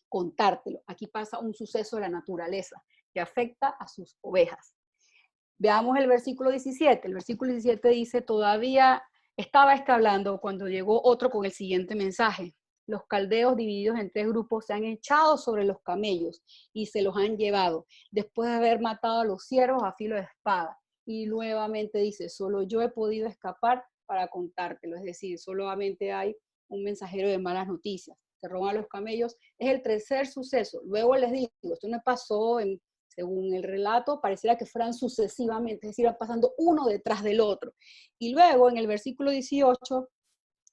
contártelo. Aquí pasa un suceso de la naturaleza que afecta a sus ovejas. Veamos el versículo 17. El versículo 17 dice, todavía estaba hablando cuando llegó otro con el siguiente mensaje. Los caldeos divididos en 3 grupos se han echado sobre los camellos y se los han llevado, después de haber matado a los siervos a filo de espada. Y nuevamente dice, solo yo he podido escapar para contártelo. Es decir, solamente hay un mensajero de malas noticias. Se roban los camellos. Es el tercer suceso. Luego les digo, esto no pasó según el relato, pareciera que fueran sucesivamente, es decir, van pasando uno detrás del otro. Y luego en el versículo 18,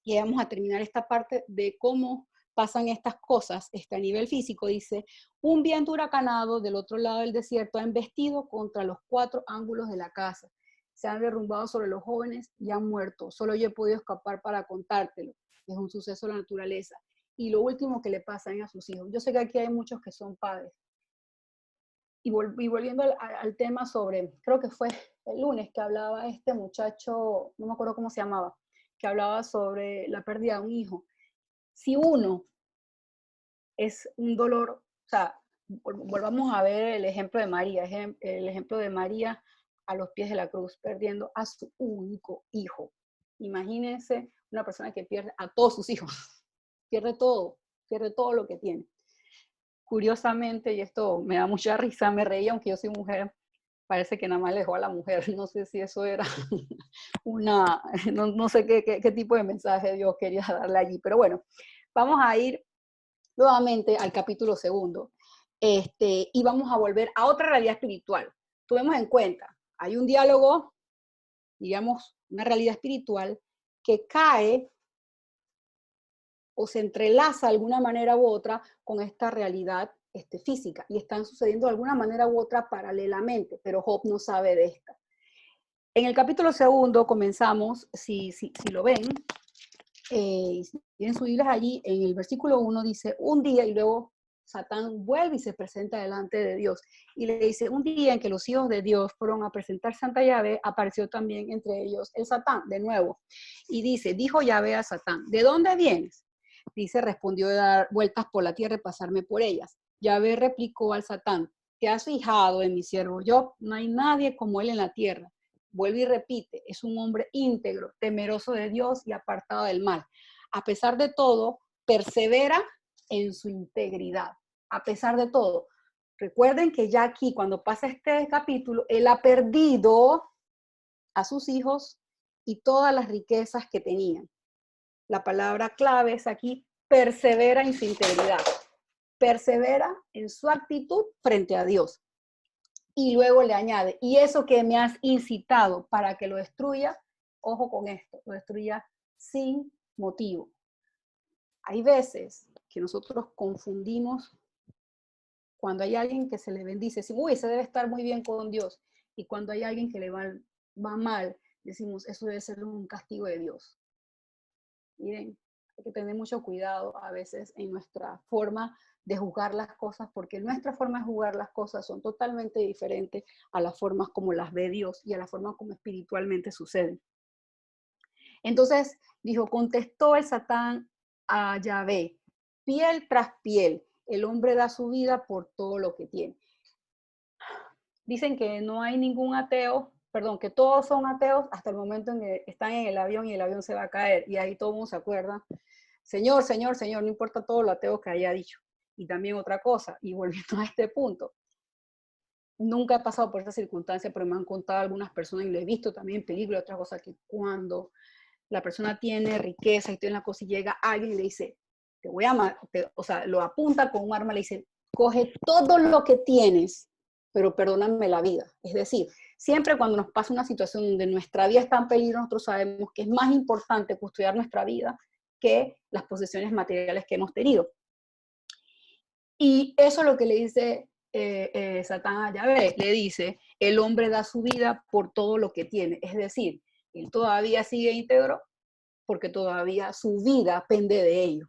y vamos a terminar esta parte de cómo pasan estas cosas a nivel físico, dice, un viento huracanado del otro lado del desierto ha embestido contra los 4 ángulos de la casa. Se han derrumbado sobre los jóvenes y han muerto. Solo yo he podido escapar para contártelo. Es un suceso de la naturaleza. Y lo último que le pasa a sus hijos. Yo sé que aquí hay muchos que son padres. Y volviendo al tema sobre, creo que fue el lunes que hablaba este muchacho, no me acuerdo cómo se llamaba, que hablaba sobre la pérdida de un hijo. Si uno es un dolor, o sea, volvamos a ver el ejemplo de María, el ejemplo de María a los pies de la cruz, perdiendo a su único hijo. Imagínense una persona que pierde a todos sus hijos, pierde todo lo que tiene. Curiosamente, y esto me da mucha risa, me reía, aunque yo soy mujer, parece que nada más le dejó a la mujer. No sé si eso era no sé qué tipo de mensaje Dios quería darle allí. Pero bueno, vamos a ir nuevamente al capítulo 2, y vamos a volver a otra realidad espiritual. Tomemos en cuenta, hay un diálogo, digamos, una realidad espiritual que cae o se entrelaza de alguna manera u otra con esta realidad física, y están sucediendo de alguna manera u otra paralelamente, pero Job no sabe de esta. En el capítulo 2 comenzamos, si lo ven, si tienen sus Biblias allí, en el versículo 1 dice, un día, y luego Satán vuelve y se presenta delante de Dios, y le dice, un día en que los hijos de Dios fueron a presentar Santa Yahvé, apareció también entre ellos el Satán, de nuevo, y dice, dijo Yahvé a Satán, ¿de dónde vienes? Dice, respondió de dar vueltas por la tierra y pasarme por ellas. Yahvé replicó al Satán, ¿te has fijado en mi siervo Job? No hay nadie como él en la tierra. Vuelve y repite, es un hombre íntegro, temeroso de Dios y apartado del mal. A pesar de todo, persevera en su integridad. A pesar de todo. Recuerden que ya aquí, cuando pasa este capítulo, él ha perdido a sus hijos y todas las riquezas que tenían. La palabra clave es aquí, persevera en su integridad. Persevera en su actitud frente a Dios. Y luego le añade, y eso que me has incitado para que lo destruya, ojo con esto, lo destruya sin motivo. Hay veces que nosotros confundimos cuando hay alguien que se le bendice, decimos, uy, ese debe estar muy bien con Dios. Y cuando hay alguien que le va mal, decimos, eso debe ser un castigo de Dios. Miren, hay que tener mucho cuidado a veces en nuestra forma de juzgar las cosas, porque nuestra forma de juzgar las cosas son totalmente diferentes a las formas como las ve Dios y a la forma como espiritualmente suceden. Entonces, dijo, contestó el Satán a Yahvé, piel tras piel, el hombre da su vida por todo lo que tiene. Dicen que no hay ningún ateo, que todos son ateos hasta el momento en que están en el avión y el avión se va a caer, y ahí todo el mundo se acuerda, Señor, Señor, Señor, no importa todo lo ateo que haya dicho. Y también otra cosa, y volviendo a este punto, nunca he pasado por esta circunstancia, pero me han contado algunas personas, y lo he visto también en películas, otra cosa, que cuando la persona tiene riqueza y tiene la cosa y llega alguien y le dice, te voy a matar, o sea, lo apunta con un arma, le dice, coge todo lo que tienes, pero perdóname la vida. Es decir, siempre cuando nos pasa una situación donde nuestra vida está en peligro, nosotros sabemos que es más importante custodiar nuestra vida que las posesiones materiales que hemos tenido. Y eso es lo que le dice Satán a Yahvé. Le dice, el hombre da su vida por todo lo que tiene. Es decir, Él todavía sigue íntegro porque todavía su vida pende de ello.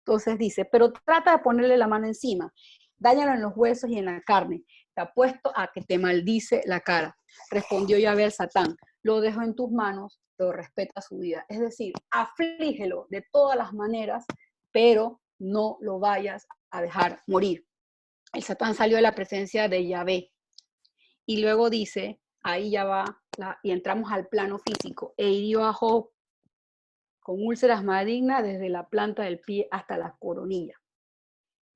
Entonces dice, pero trata de ponerle la mano encima, dáñalo en los huesos y en la carne, te apuesto a que te maldice la cara. Respondió Yahvé al Satán, lo dejo en tus manos, pero respeta su vida. Es decir, aflígelo de todas las maneras, pero no lo vayas a dejar morir. El Satán salió de la presencia de Yahvé. Y luego dice, ahí ya va, y entramos al plano físico, e hirió a Job con úlceras malignas desde la planta del pie hasta la coronilla.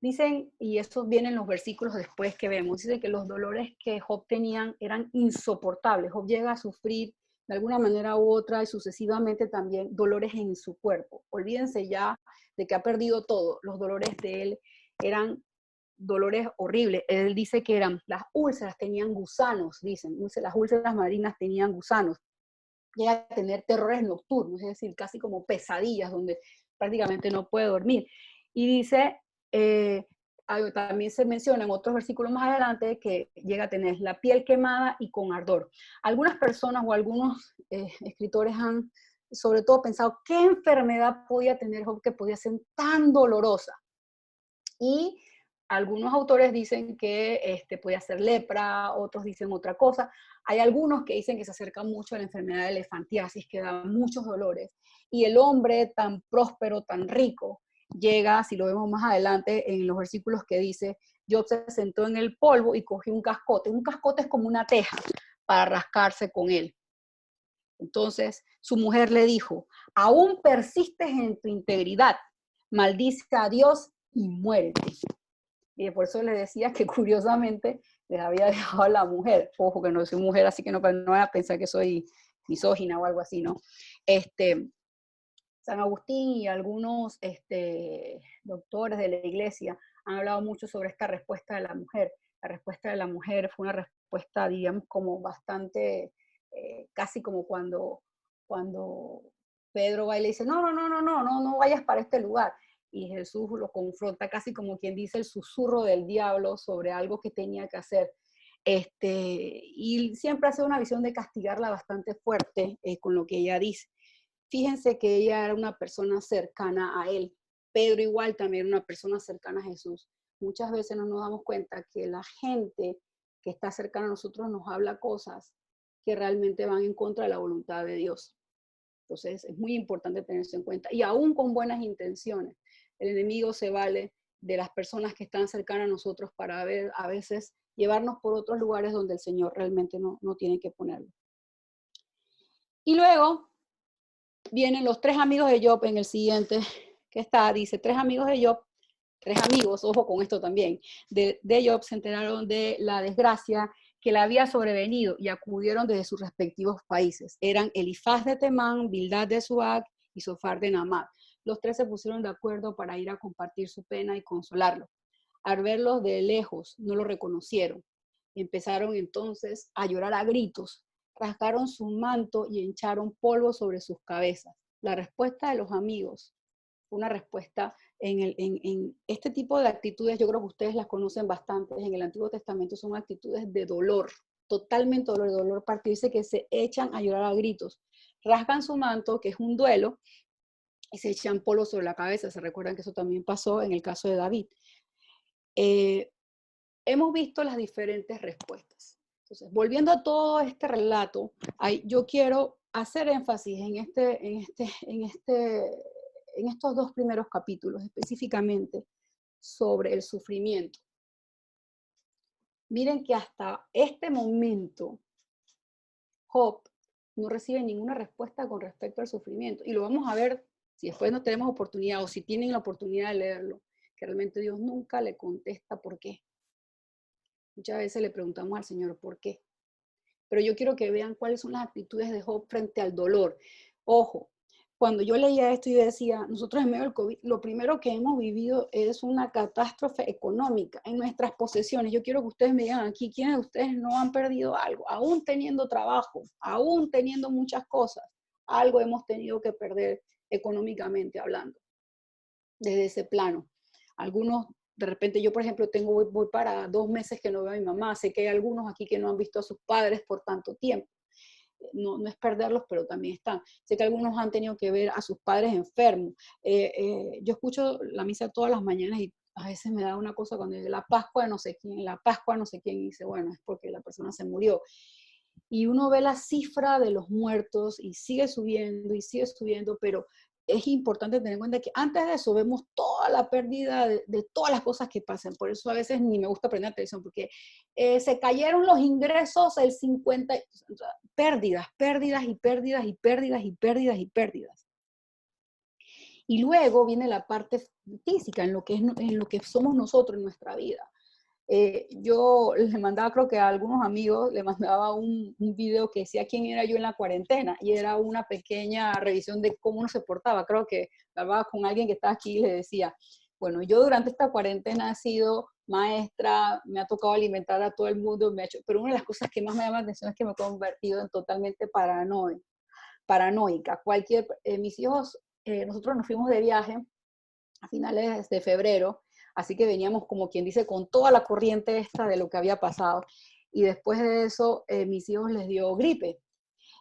Dicen, y estos vienen los versículos después que vemos, dicen que los dolores que Job tenían eran insoportables. Job llega a sufrir de alguna manera u otra y sucesivamente también dolores en su cuerpo. Olvídense ya de que ha perdido todo. Los dolores de él eran dolores horribles. Él dice que eran, las úlceras tenían gusanos, dicen, las úlceras malignas tenían gusanos. Llega a tener terrores nocturnos, es decir, casi como pesadillas, donde prácticamente no puede dormir. Y dice, también se menciona en otros versículos más adelante, que llega a tener la piel quemada y con ardor. Algunas personas o algunos escritores han sobre todo pensado qué enfermedad podía tener Job que podía ser tan dolorosa. Y algunos autores dicen que podía ser lepra, otros dicen otra cosa. Hay algunos que dicen que se acerca mucho a la enfermedad de elefantiasis, que da muchos dolores. Y el hombre tan próspero, tan rico, llega, si lo vemos más adelante, en los versículos que dice, Job se sentó en el polvo y cogió un cascote. Un cascote es como una teja para rascarse con él. Entonces su mujer le dijo, aún persistes en tu integridad, maldice a Dios y muérete. Y por eso le decía que curiosamente les había dejado a la mujer. Ojo que no soy mujer, así que no van a pensar que soy misógina o algo así, ¿no? San Agustín y algunos doctores de la iglesia han hablado mucho sobre esta respuesta de la mujer. La respuesta de la mujer fue una respuesta, digamos, como bastante, casi como cuando Pedro va y le dice, no vayas para este lugar. Y Jesús lo confronta casi como quien dice el susurro del diablo sobre algo que tenía que hacer. Y siempre hace una visión de castigarla bastante fuerte con lo que ella dice. Fíjense que ella era una persona cercana a él. Pedro igual también era una persona cercana a Jesús. Muchas veces no nos damos cuenta que la gente que está cercana a nosotros nos habla cosas que realmente van en contra de la voluntad de Dios. Entonces es muy importante tener eso en cuenta. Y aún con buenas intenciones, el enemigo se vale de las personas que están cercanas a nosotros para a veces llevarnos por otros lugares donde el Señor realmente no tiene que ponerlo. Y luego vienen los 3 amigos de Job en el siguiente que está, dice, 3 amigos de Job, 3 amigos, ojo con esto también, de Job se enteraron de la desgracia que le había sobrevenido y acudieron desde sus respectivos países. Eran Elifaz de Temán, Bildad de Suac y Sofar de Naamad. Los 3 se pusieron de acuerdo para ir a compartir su pena y consolarlo. Al verlos de lejos, no lo reconocieron. Empezaron entonces a llorar a gritos, rasgaron su manto y echaron polvo sobre sus cabezas. La respuesta de los amigos fue una respuesta en este tipo de actitudes, yo creo que ustedes las conocen bastante, en el Antiguo Testamento son actitudes de dolor, totalmente dolor partirse, que se echan a llorar a gritos. Rasgan su manto, que es un duelo, y se echan polvo sobre la cabeza. Se recuerdan que eso también pasó en el caso de David. Hemos visto las diferentes respuestas. Entonces, volviendo a todo este relato, yo quiero hacer énfasis en estos 2 primeros capítulos, específicamente sobre el sufrimiento. Miren que hasta este momento, Job no recibe ninguna respuesta con respecto al sufrimiento. Y lo vamos a ver si después no tenemos oportunidad o si tienen la oportunidad de leerlo, que realmente Dios nunca le contesta por qué. Muchas veces le preguntamos al Señor por qué. Pero yo quiero que vean cuáles son las actitudes de Job frente al dolor. Ojo, cuando yo leía esto y decía, nosotros en medio del COVID, lo primero que hemos vivido es una catástrofe económica en nuestras posesiones. Yo quiero que ustedes me digan aquí, ¿quiénes de ustedes no han perdido algo? Aún teniendo trabajo, aún teniendo muchas cosas, algo hemos tenido que perder económicamente hablando, desde ese plano. Algunos, de repente yo por ejemplo voy para 2 meses que no veo a mi mamá, sé que hay algunos aquí que no han visto a sus padres por tanto tiempo. no es perderlos, pero también están. Sé que algunos han tenido que ver a sus padres enfermos. Yo escucho la misa todas las mañanas y a veces me da una cosa cuando dice la Pascua de no sé quién, la Pascua de no sé quién, y dice, bueno, es porque la persona se murió. Y uno ve la cifra de los muertos y sigue subiendo, pero es importante tener en cuenta que antes de eso vemos toda la pérdida de todas las cosas que pasan. Por eso a veces ni me gusta prender la televisión, porque se cayeron los ingresos, el 50, pérdidas. Y luego viene la parte física, en lo que somos nosotros en nuestra vida. Yo le mandaba, creo que a algunos amigos, le mandaba un video que decía quién era yo en la cuarentena, y era una pequeña revisión de cómo uno se portaba. Creo que hablaba con alguien que estaba aquí y le decía, bueno, yo durante esta cuarentena he sido maestra, me ha tocado alimentar a todo el mundo, pero una de las cosas que más me llama la atención es que me he convertido en totalmente paranoica. Mis hijos, nosotros nos fuimos de viaje a finales de febrero, así que veníamos, como quien dice, con toda la corriente esta de lo que había pasado. Y después de eso, mis hijos les dio gripe.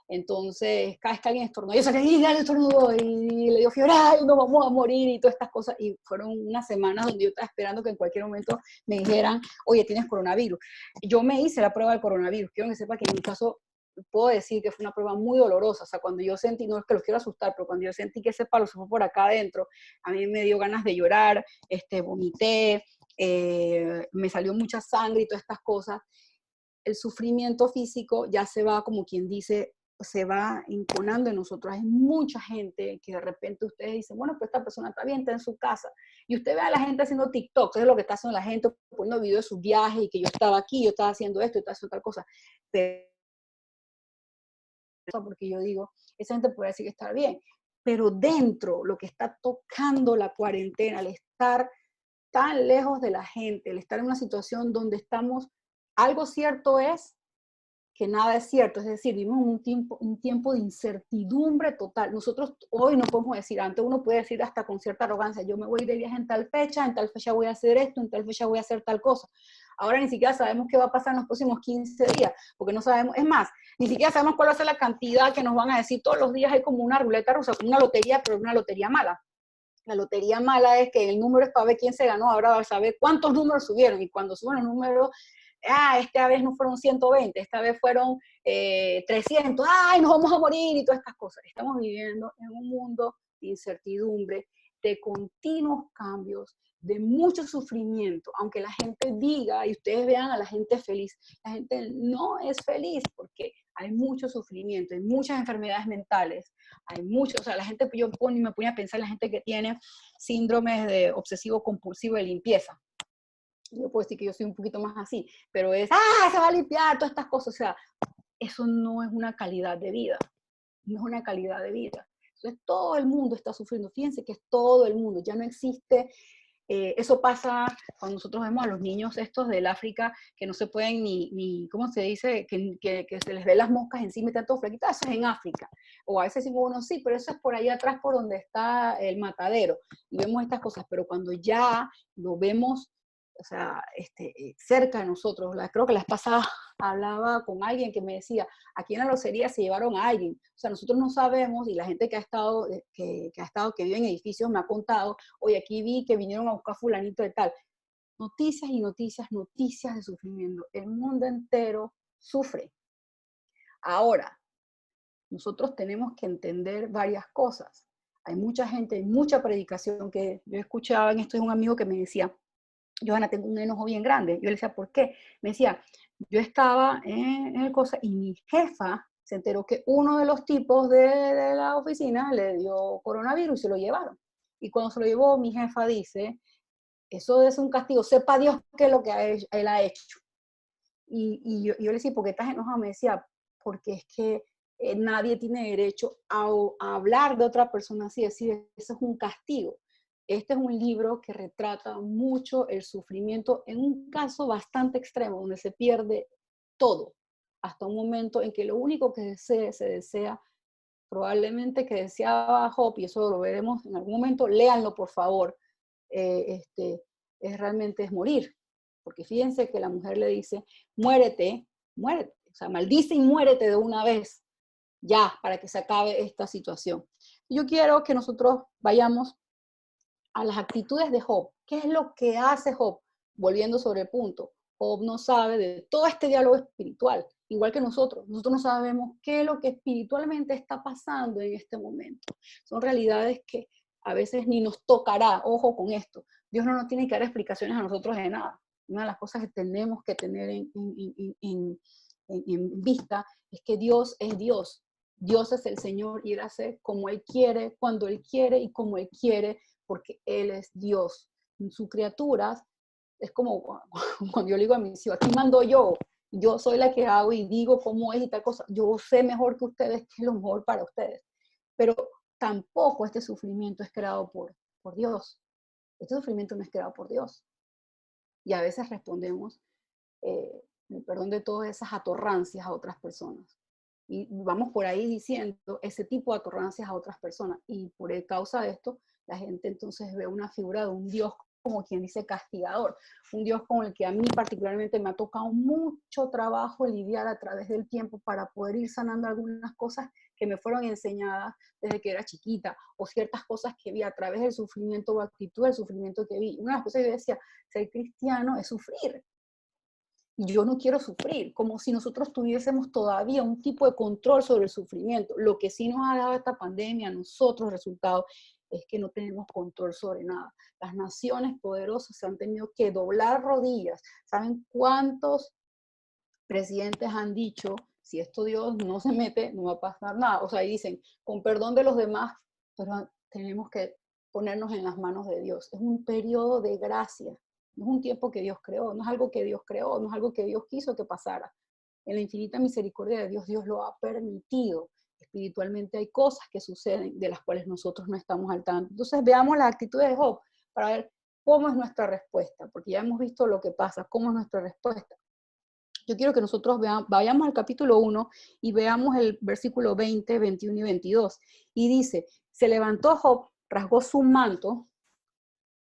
Entonces, cada vez que alguien estornudó, yo saqué, y dale estornudo, y le dio fiebre, ay, no vamos a morir, y todas estas cosas. Y fueron unas semanas donde yo estaba esperando que en cualquier momento me dijeran, oye, tienes coronavirus. Yo me hice la prueba del coronavirus. Quiero que sepa que en mi caso, puedo decir que fue una prueba muy dolorosa. O sea, cuando yo sentí, no es que los quiero asustar, pero cuando yo sentí que ese palo se fue por acá adentro, a mí me dio ganas de llorar, vomité, me salió mucha sangre y todas estas cosas. El sufrimiento físico ya se va, como quien dice, se va imponando en nosotros. Hay mucha gente que de repente ustedes dicen, bueno, pues esta persona está bien, está en su casa. Y usted ve a la gente haciendo TikTok, eso es lo que está haciendo la gente, poniendo videos de sus viajes y que yo estaba aquí, yo estaba haciendo esto, yo estaba haciendo tal cosa. Pero, porque yo digo, esa gente puede decir que está bien. Pero dentro, lo que está tocando la cuarentena, el estar tan lejos de la gente, el estar en una situación donde estamos, algo cierto es que nada es cierto, es decir, vivimos un tiempo de incertidumbre total. Nosotros hoy no podemos decir, antes uno puede decir hasta con cierta arrogancia, yo me voy de viaje en tal fecha voy a hacer esto, en tal fecha voy a hacer tal cosa. Ahora ni siquiera sabemos qué va a pasar en los próximos 15 días, porque no sabemos, es más, ni siquiera sabemos cuál va a ser la cantidad que nos van a decir todos los días. Hay como una ruleta rusa, como una lotería, pero una lotería mala. La lotería mala es que el número es para ver quién se ganó, ahora va a saber cuántos números subieron, y cuando suben los números, esta vez no fueron 120, esta vez fueron 300, ¡ay, nos vamos a morir! Y todas estas cosas. Estamos viviendo en un mundo de incertidumbre, de continuos cambios, de mucho sufrimiento. Aunque la gente diga, y ustedes vean a la gente feliz, la gente no es feliz porque hay mucho sufrimiento, hay muchas enfermedades mentales, hay mucho, o sea, la gente, yo me ponía a pensar en la gente que tiene síndromes de obsesivo compulsivo de limpieza. Yo puedo decir que yo soy un poquito más así, pero es, se va a limpiar, todas estas cosas. O sea, eso no es una calidad de vida. No es una calidad de vida. Entonces, todo el mundo está sufriendo. Fíjense que es todo el mundo. Ya no existe. Eso pasa cuando nosotros vemos a los niños estos del África que no se pueden ni ¿cómo se dice? Que se les ve las moscas encima y están todos flaquitos. Eso es en África. O a veces decimos, bueno, sí, pero eso es por ahí atrás por donde está el matadero. Y vemos estas cosas. Pero cuando ya lo vemos, o sea, cerca de nosotros. Creo que la vez pasada hablaba con alguien que me decía, aquí en la locería se llevaron a alguien. O sea, nosotros no sabemos, y la gente que ha estado, que vive en edificios me ha contado, oye, aquí vi que vinieron a buscar fulanito de tal. Noticias y noticias de sufrimiento. El mundo entero sufre. Ahora, nosotros tenemos que entender varias cosas. Hay mucha gente, hay mucha predicación que yo escuchaba, en esto es un amigo que me decía, Johanna, tengo un enojo bien grande. Yo le decía, ¿por qué? Me decía, yo estaba en el cosa y mi jefa se enteró que uno de los tipos de la oficina le dio coronavirus y se lo llevaron. Y cuando se lo llevó, mi jefa dice, eso es un castigo, sepa Dios qué es lo que él ha hecho. Y yo le decía, ¿por qué estás enojado? Me decía, porque es que nadie tiene derecho a hablar de otra persona así, decir, eso es un castigo. Este es un libro que retrata mucho el sufrimiento en un caso bastante extremo, donde se pierde todo, hasta un momento en que lo único que se desea, probablemente que deseaba Job, y eso lo veremos en algún momento, léanlo por favor, realmente es morir. Porque fíjense que la mujer le dice, muérete, muérete, o sea, maldice y muérete de una vez. ya, para que se acabe esta situación. Yo quiero que nosotros vayamos a las actitudes de Job. ¿Qué es lo que hace Job? Volviendo sobre el punto, Job no sabe de todo este diálogo espiritual, igual que nosotros. Nosotros no sabemos qué es lo que espiritualmente está pasando en este momento. Son realidades que a veces ni nos tocará. Ojo con esto. Dios no nos tiene que dar explicaciones a nosotros de nada. Una de las cosas que tenemos que tener en vista es que Dios es Dios. Dios es el Señor y Él hace como Él quiere, cuando Él quiere y como Él quiere, porque Él es Dios. Sus criaturas, es como cuando yo le digo a mis hijos, aquí mando yo soy la que hago y digo cómo es y tal cosa. Yo sé mejor que ustedes qué es lo mejor para ustedes. Pero tampoco este sufrimiento es creado por Dios. Este sufrimiento no es creado por Dios. Y a veces respondemos, perdón, de todas esas atorrancias a otras personas. Y vamos por ahí diciendo ese tipo de atorrancias a otras personas. Y por causa de esto, la gente entonces ve una figura de un Dios, como quien dice, castigador. Un Dios con el que a mí particularmente me ha tocado mucho trabajo lidiar a través del tiempo para poder ir sanando algunas cosas que me fueron enseñadas desde que era chiquita, o ciertas cosas que vi a través del sufrimiento o actitud del sufrimiento que vi. Una de las cosas que yo decía, ser cristiano es sufrir. Y yo no quiero sufrir, como si nosotros tuviésemos todavía un tipo de control sobre el sufrimiento. Lo que sí nos ha dado esta pandemia a nosotros resultado es que no tenemos control sobre nada. Las naciones poderosas se han tenido que doblar rodillas. ¿Saben cuántos presidentes han dicho, si esto Dios no se mete, no va a pasar nada? O sea, y dicen, con perdón de los demás, pero tenemos que ponernos en las manos de Dios. Es un periodo de gracia. No es un tiempo que Dios creó, no es algo que Dios creó, no es algo que Dios quiso que pasara. En la infinita misericordia de Dios, Dios lo ha permitido. Espiritualmente hay cosas que suceden de las cuales nosotros no estamos al tanto. Entonces veamos la actitud de Job para ver cómo es nuestra respuesta, porque ya hemos visto lo que pasa, cómo es nuestra respuesta. Yo quiero que nosotros vayamos al capítulo 1 y veamos el versículo 20, 21 y 22. Y dice, se levantó Job, rasgó su manto,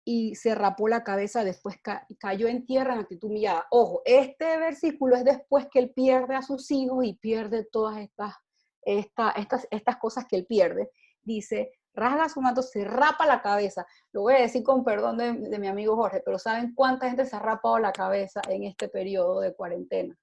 y se rapó la cabeza, después cayó en tierra en actitud humillada. Ojo, este versículo es después que él pierde a sus hijos y pierde todas estas cosas que él pierde. Dice, rasga su manto, se rapa la cabeza. Lo voy a decir con perdón de mi amigo Jorge, pero ¿saben cuánta gente se ha rapado la cabeza en este periodo de cuarentena?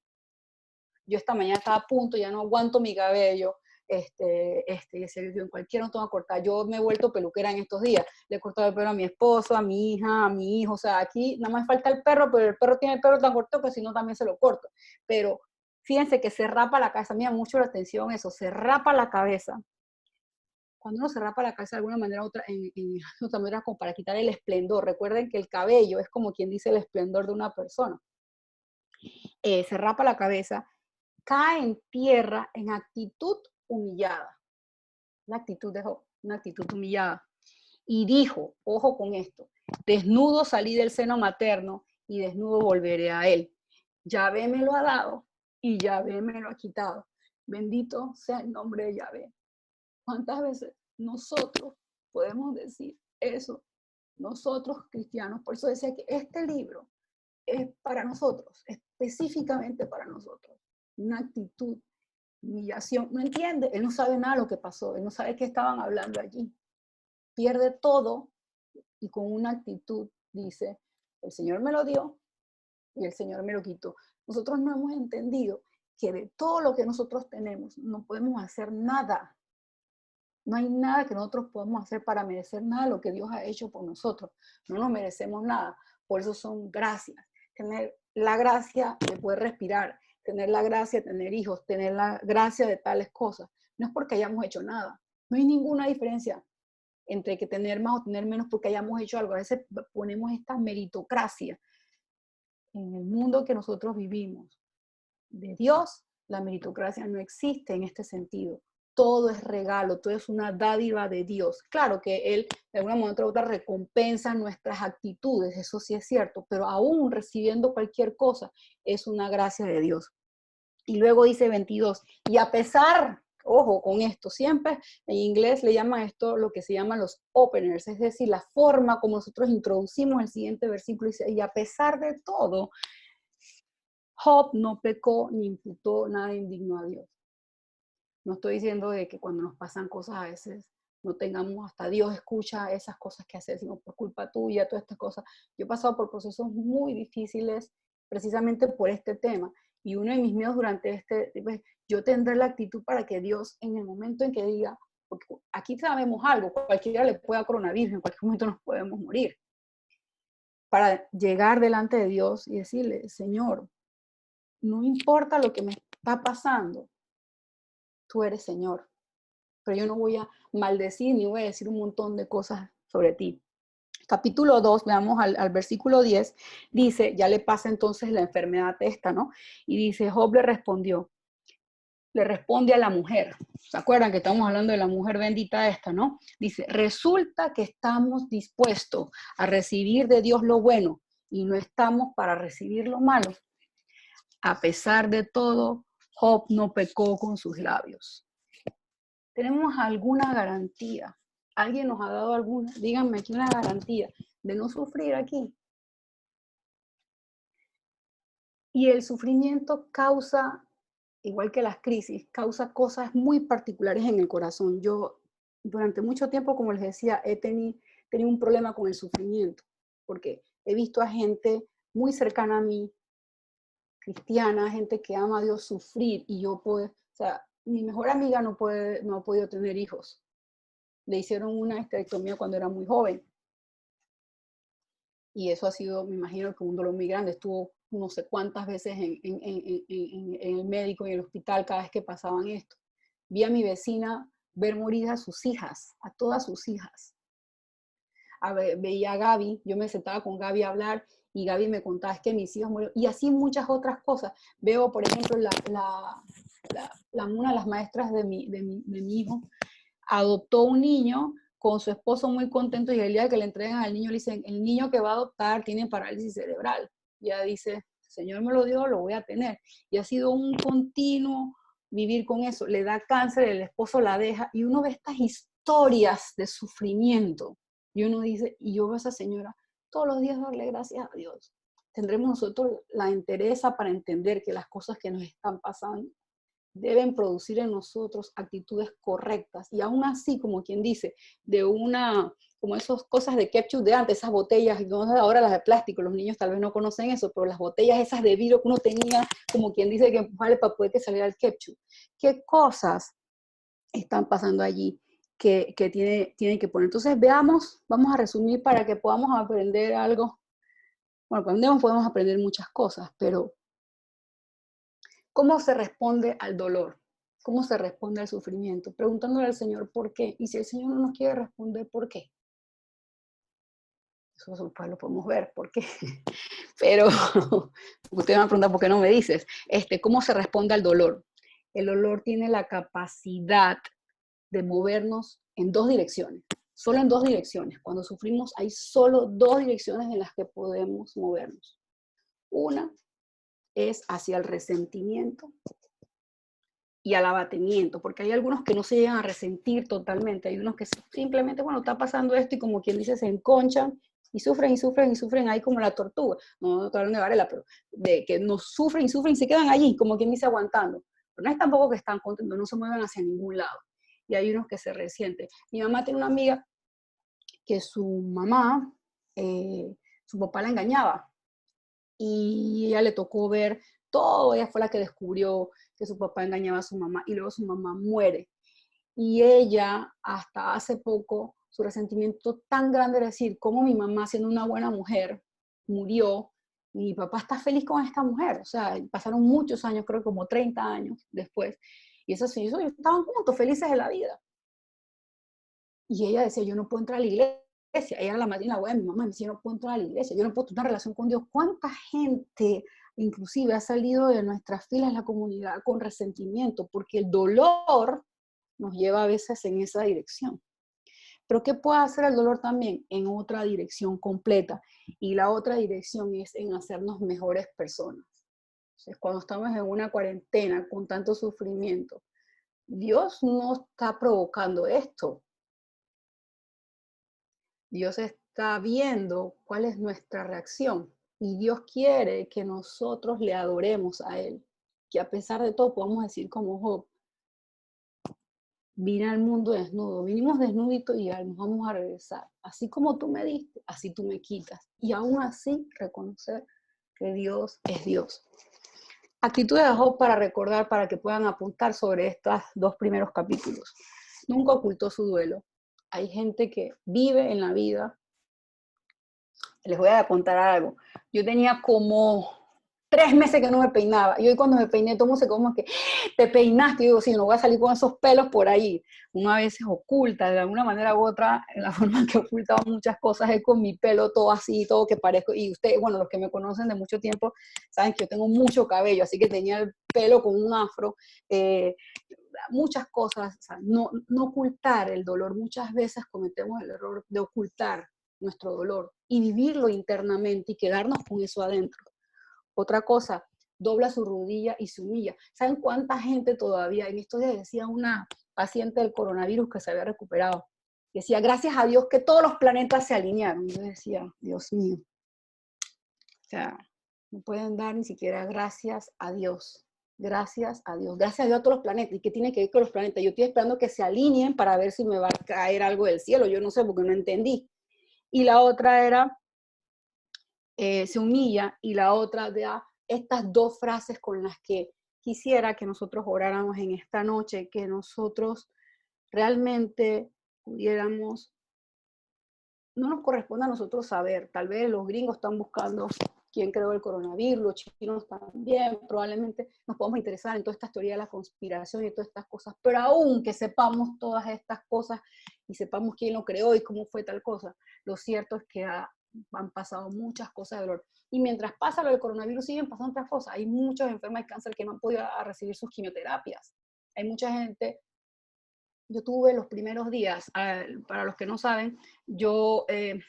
Yo esta mañana estaba a punto, ya no aguanto mi cabello, en cualquier no tengo que cortar. Yo me he vuelto peluquera en estos días. Le he cortado el pelo a mi esposo, a mi hija, a mi hijo. O sea, aquí nada más falta el perro, pero el perro tiene el pelo tan corto que si no también se lo corto. Pero fíjense que se rapa la cabeza. Me llama mucho la atención eso. Se rapa la cabeza. Cuando uno se rapa la cabeza de alguna manera u otra, en otra manera como para quitar el esplendor. Recuerden que el cabello es como quien dice el esplendor de una persona. Se rapa la cabeza, cae en tierra en actitud humillada. La actitud de Job, una actitud humillada. Y dijo, ojo con esto, desnudo salí del seno materno y desnudo volveré a él. Yahvé me lo ha dado y Yahvé me lo ha quitado. Bendito sea el nombre de Yahvé. ¿Cuántas veces nosotros podemos decir eso? Nosotros cristianos, por eso decía que este libro es para nosotros, específicamente para nosotros. Una actitud, humillación, no entiende, él no sabe nada de lo que pasó, él no sabe qué estaban hablando allí. Pierde todo y con una actitud dice, el Señor me lo dio y el Señor me lo quitó. Nosotros no hemos entendido que de todo lo que nosotros tenemos no podemos hacer nada. No hay nada que nosotros podamos hacer para merecer nada de lo que Dios ha hecho por nosotros. No nos merecemos nada. Por eso son gracias. Tener la gracia de poder respirar, tener la gracia de tener hijos, tener la gracia de tales cosas. No es porque hayamos hecho nada. No hay ninguna diferencia entre que tener más o tener menos porque hayamos hecho algo. A veces ponemos esta meritocracia en el mundo que nosotros vivimos. De Dios, la meritocracia no existe en este sentido. Todo es regalo, todo es una dádiva de Dios. Claro que Él, de alguna manera u otra, recompensa nuestras actitudes, eso sí es cierto, pero aún recibiendo cualquier cosa, es una gracia de Dios. Y luego dice 22, y a pesar, ojo con esto, siempre en inglés le llaman esto lo que se llaman los openers, es decir, la forma como nosotros introducimos el siguiente versículo, dice, y a pesar de todo, Job no pecó ni imputó nada indigno a Dios. No estoy diciendo de que cuando nos pasan cosas a veces no tengamos, hasta Dios escucha esas cosas que hacemos por culpa tuya, todas estas cosas. Yo he pasado por procesos muy difíciles precisamente por este tema. Y uno de mis miedos durante pues, yo tendré la actitud para que Dios, en el momento en que diga, porque aquí sabemos algo, cualquiera le puede dar coronavirus, en cualquier momento nos podemos morir. Para llegar delante de Dios y decirle, Señor, no importa lo que me está pasando, tú eres Señor. Pero yo no voy a maldecir ni voy a decir un montón de cosas sobre ti. Capítulo 2, veamos al versículo 10, dice, ya le pasa entonces la enfermedad esta, ¿no? Y dice, Job le responde a la mujer. ¿Se acuerdan que estamos hablando de la mujer bendita esta, no? Dice, resulta que estamos dispuestos a recibir de Dios lo bueno y no estamos para recibir lo malo. A pesar de todo, Job no pecó con sus labios. ¿Tenemos alguna garantía? ¿Alguien nos ha dado alguna? Díganme aquí una garantía de no sufrir aquí. Y el sufrimiento causa, igual que las crisis, causa cosas muy particulares en el corazón. Yo durante mucho tiempo, como les decía, he tenido un problema con el sufrimiento, porque he visto a gente muy cercana a mí, cristiana, gente que ama a Dios, sufrir, y yo puedo, o sea, mi mejor amiga no ha podido tener hijos. Le hicieron una histerectomía cuando era muy joven. Y eso ha sido, me imagino, que un dolor muy grande. Estuvo no sé cuántas veces en el médico, en el hospital, cada vez que pasaban esto. Vi a mi vecina ver morir a sus hijas, a todas sus hijas. Veía a Gaby, yo me sentaba con Gaby a hablar y Gaby me contaba, es que mis hijos murieron. Y así muchas otras cosas. Veo, por ejemplo, una de las maestras de mi hijo adoptó un niño con su esposo muy contento, y el día que le entregan al niño le dicen, el niño que va a adoptar tiene parálisis cerebral. Y ella dice, el Señor me lo dio, lo voy a tener. Y ha sido un continuo vivir con eso. Le da cáncer, el esposo la deja, y uno ve estas historias de sufrimiento. Y uno dice, y yo veo a esa señora todos los días darle gracias a Dios. Tendremos nosotros la entereza para entender que las cosas que nos están pasando deben producir en nosotros actitudes correctas. Y aún así, como quien dice, como esas cosas de ketchup de antes, esas botellas, no ahora las de plástico, los niños tal vez no conocen eso, pero las botellas esas de vidrio que uno tenía, como quien dice, que empujarle para poder que saliera el ketchup. ¿Qué cosas están pasando allí que tienen que poner? Entonces veamos, vamos a resumir para que podamos aprender algo. Bueno, podemos aprender muchas cosas, pero ¿cómo se responde al dolor? ¿Cómo se responde al sufrimiento? Preguntándole al Señor por qué. Y si el Señor no nos quiere responder, ¿por qué? Eso pues lo podemos ver, ¿por qué? Pero usted me va a preguntar, ¿por qué no me dices? ¿Cómo se responde al dolor? El dolor tiene la capacidad de movernos en dos direcciones. Solo en dos direcciones. Cuando sufrimos hay solo dos direcciones en las que podemos movernos. Una es hacia el resentimiento y al abatimiento, porque hay algunos que no se llegan a resentir totalmente, hay unos que simplemente, bueno, está pasando esto y como quien dice, se enconchan y sufren y sufren y sufren ahí como la tortuga, no estoy hablando de Varela, pero de que no sufren y sufren y se quedan allí, como quien dice, aguantando, pero no es tampoco que están contentos, no se mueven hacia ningún lado, y hay unos que se resienten. Mi mamá tiene una amiga que su mamá, su papá la engañaba, y ella le tocó ver todo, ella fue la que descubrió que su papá engañaba a su mamá, y luego su mamá muere. Y ella, hasta hace poco, su resentimiento tan grande era decir, cómo mi mamá, siendo una buena mujer, murió, y mi papá está feliz con esta mujer. O sea, pasaron muchos años, creo que como 30 años después, y esos hijos estaban juntos, felices de la vida. Y ella decía, yo no puedo entrar a la iglesia. Ella era la madrina abuela de mi mamá, me decía, yo no puedo entrar a la iglesia, yo no puedo tener una relación con Dios. ¿Cuánta gente inclusive ha salido de nuestras filas, la comunidad, con resentimiento? Porque el dolor nos lleva a veces en esa dirección. Pero ¿qué puede hacer el dolor también? En otra dirección completa. Y la otra dirección es en hacernos mejores personas. Entonces, cuando estamos en una cuarentena con tanto sufrimiento, Dios no está provocando esto. Dios está viendo cuál es nuestra reacción. Y Dios quiere que nosotros le adoremos a Él. Que a pesar de todo podamos decir como Job, vine al mundo desnudo, vinimos desnuditos y nos vamos a regresar. Así como tú me diste, así tú me quitas. Y aún así reconocer que Dios es Dios. Aquí tú dejó para recordar, para que puedan apuntar sobre estos 2 primeros capítulos. Nunca ocultó su duelo. Hay gente que vive en la vida. Les voy a contar algo. Yo tenía como 3 meses que no me peinaba. Y hoy cuando me peiné, todo se como que, te peinaste. Y digo, sí, no voy a salir con esos pelos por ahí. Una vez se oculta, de alguna manera u otra, la forma en que ocultaba muchas cosas es con mi pelo todo así, todo que parezco. Y ustedes, bueno, los que me conocen de mucho tiempo, saben que yo tengo mucho cabello, así que tenía el pelo con un afro. Muchas cosas, o sea, no ocultar el dolor. Muchas veces cometemos el error de ocultar nuestro dolor y vivirlo internamente y quedarnos con eso adentro. Otra cosa, dobla su rodilla y se humilla. ¿Saben cuánta gente todavía? En estos días decía una paciente del coronavirus que se había recuperado. Decía, gracias a Dios que todos los planetas se alinearon. Y yo decía, Dios mío. O sea, no pueden dar ni siquiera gracias a Dios. Gracias a Dios. Gracias a Dios a todos los planetas. ¿Y qué tiene que ver con los planetas? Yo estoy esperando que se alineen para ver si me va a caer algo del cielo. Yo no sé porque no entendí. Y la otra era, se humilla, y la otra da estas 2 frases con las que quisiera que nosotros oráramos en esta noche, que nosotros realmente pudiéramos, no nos corresponde a nosotros saber, tal vez los gringos están buscando quién creó el coronavirus, los chinos también, probablemente nos podemos interesar en toda esta teoría de la conspiración y todas estas cosas, pero aún que sepamos todas estas cosas y sepamos quién lo creó y cómo fue tal cosa, lo cierto es que han pasado muchas cosas de dolor. Y mientras pasa lo del coronavirus, siguen pasando otras cosas. Hay muchos enfermos de cáncer que no han podido recibir sus quimioterapias. Hay mucha gente. Yo tuve los primeros días, para los que no saben, yo he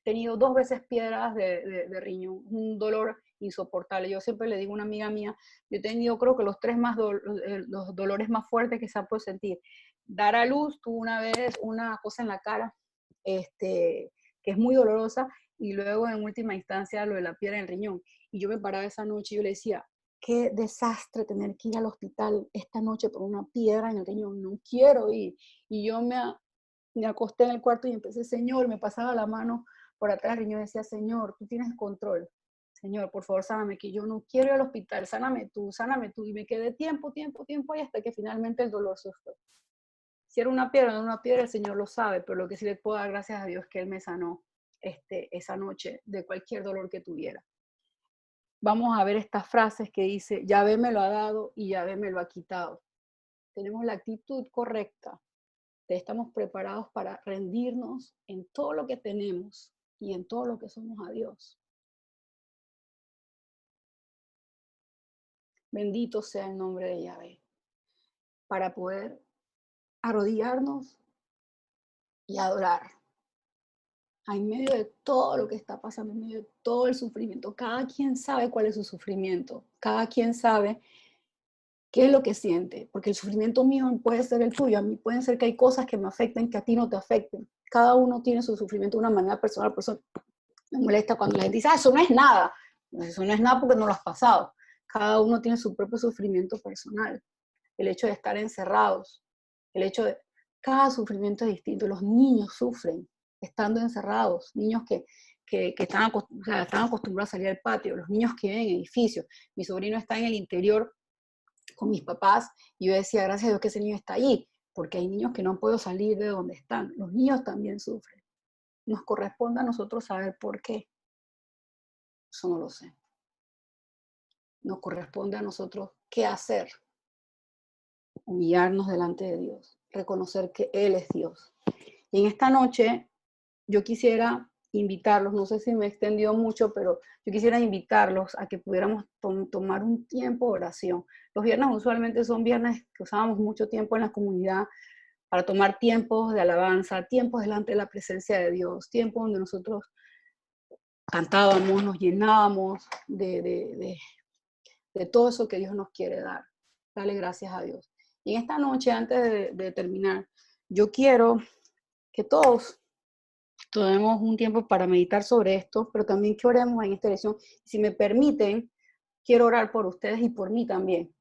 tenido 2 veces piedras de riñón, un dolor insoportable. Yo siempre le digo a una amiga mía, yo he tenido creo que los dolores más fuertes que se han podido sentir. Dar a luz, tuve una vez una cosa en la cara, que es muy dolorosa, y luego en última instancia lo de la piedra en el riñón. Y yo me paraba esa noche y yo le decía, qué desastre tener que ir al hospital esta noche por una piedra en el riñón, no quiero ir. Y yo me acosté en el cuarto y empecé, Señor, me pasaba la mano por atrás del riñón y decía, Señor, tú tienes control. Señor, por favor, sáname, que yo no quiero ir al hospital, sáname tú. Y me quedé tiempo ahí hasta que finalmente el dolor se fue. Si era una piedra o no una piedra, el Señor lo sabe, pero lo que sí le puedo dar gracias a Dios es que Él me sanó esa noche de cualquier dolor que tuviera. Vamos a ver estas frases que dice, Yahvé me lo ha dado y Yahvé me lo ha quitado. Tenemos la actitud correcta. Estamos preparados para rendirnos en todo lo que tenemos y en todo lo que somos a Dios. Bendito sea el nombre de Yahvé. Para poder arrodillarnos y adorar. En medio de todo lo que está pasando, en medio de todo el sufrimiento, cada quien sabe cuál es su sufrimiento, cada quien sabe qué es lo que siente, porque el sufrimiento mío puede ser el tuyo, a mí pueden ser que hay cosas que me afecten, que a ti no te afecten, cada uno tiene su sufrimiento de una manera personal, por eso me molesta cuando la gente dice, eso no es nada porque no lo has pasado, cada uno tiene su propio sufrimiento personal, el hecho de estar encerrados, el hecho de, cada sufrimiento es distinto, los niños sufren, estando encerrados, niños que están acostumbrados a salir al patio, los niños que viven en edificios. Mi sobrino está en el interior con mis papás y yo decía, gracias a Dios que ese niño está allí, porque hay niños que no han podido salir de donde están. Los niños también sufren. Nos corresponde a nosotros saber por qué. Eso no lo sé. Nos corresponde a nosotros qué hacer. Humillarnos delante de Dios, reconocer que Él es Dios. Y en esta noche yo quisiera invitarlos, no sé si me extendió mucho, pero yo quisiera invitarlos a que pudiéramos tomar un tiempo de oración. Los viernes usualmente son viernes que usábamos mucho tiempo en la comunidad para tomar tiempos de alabanza, tiempos delante de la presencia de Dios, tiempos donde nosotros cantábamos, nos llenábamos de todo eso que Dios nos quiere dar. Dale gracias a Dios. Y en esta noche, antes de terminar, yo quiero que todos tomemos un tiempo para meditar sobre esto, pero también que oremos en esta dirección. Si me permiten, quiero orar por ustedes y por mí también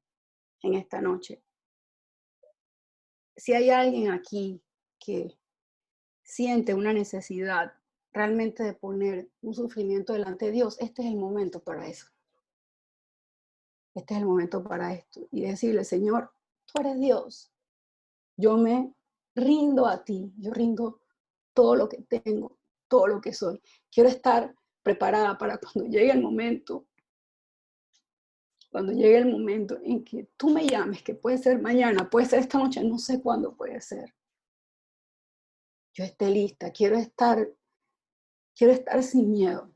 en esta noche. si hay alguien aquí que siente una necesidad realmente de poner un sufrimiento delante de Dios, este es el momento para eso. Este es el momento para esto. Y decirle, Señor, tú eres Dios. Yo me rindo a ti. Yo rindo todo lo que tengo, todo lo que soy. Quiero estar preparada para cuando llegue el momento. Cuando llegue el momento en que tú me llames, que puede ser mañana, puede ser esta noche, no sé cuándo puede ser. Yo esté lista, quiero estar sin miedo.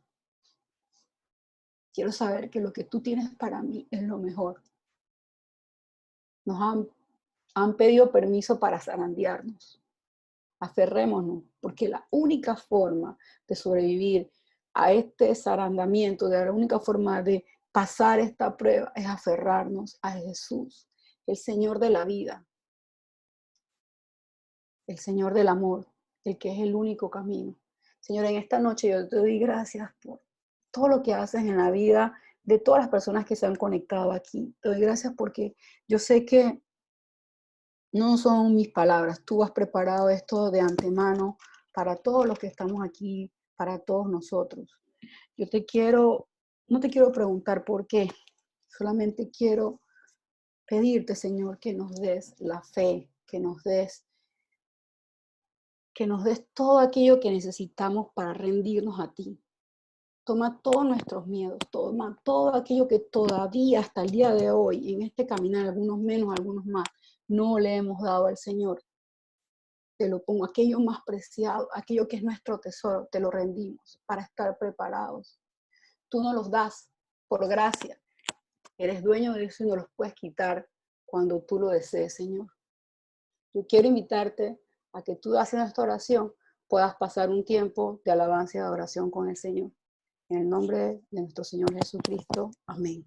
Quiero saber que lo que tú tienes para mí es lo mejor. Nos han pedido permiso para zarandearnos. Aferrémonos, porque la única forma de sobrevivir a este zarandamiento, de la única forma de pasar esta prueba es aferrarnos a Jesús, el Señor de la vida, el Señor del amor, el que es el único camino. Señor, en esta noche yo te doy gracias por todo lo que haces en la vida de todas las personas que se han conectado aquí. Te doy gracias porque yo sé que no son mis palabras. Tú has preparado esto de antemano para todos los que estamos aquí, para todos nosotros. Yo no te quiero preguntar por qué, solamente quiero pedirte, Señor, que nos des la fe, que nos des todo aquello que necesitamos para rendirnos a ti. Toma todos nuestros miedos, toma todo aquello que todavía hasta el día de hoy, en este caminar, algunos menos, algunos más, no le hemos dado al Señor. Te lo pongo, aquello más preciado, aquello que es nuestro tesoro, te lo rendimos para estar preparados. Tú nos los das por gracia. Eres dueño de eso y nos los puedes quitar cuando tú lo desees, Señor. Yo quiero invitarte a que tú, haciendo esta oración, puedas pasar un tiempo de alabanza y de adoración con el Señor. En el nombre de nuestro Señor Jesucristo. Amén.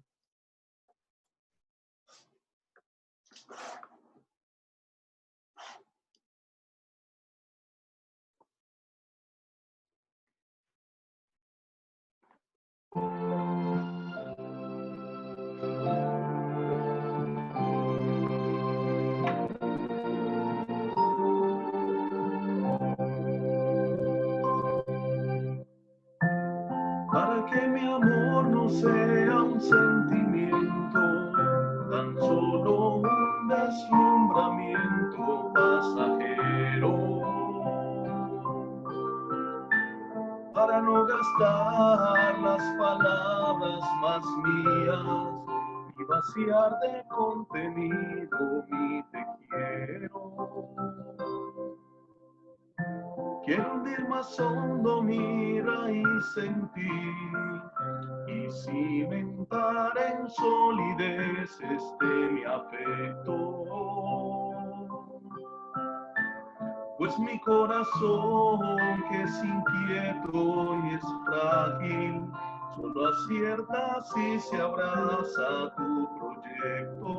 Para que mi amor no sea un sentimiento, tan solo un deslumbramiento pasajero. Para no gastar las palabras más mías y vaciar de contenido mi te quiero. Quiero hundir más hondo mi raíz en ti y cimentar en solidez mi afecto. Pues mi corazón, que es inquieto y es frágil, solo acierta si se abraza a tu proyecto.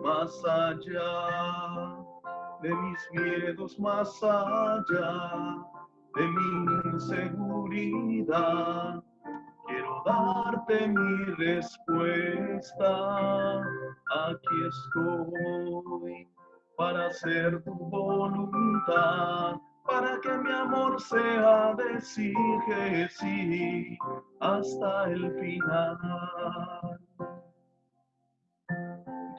Más allá de mis miedos, más allá de mi inseguridad, quiero darte mi respuesta. Aquí estoy para hacer tu voluntad, para que mi amor sea decir que sí hasta el final.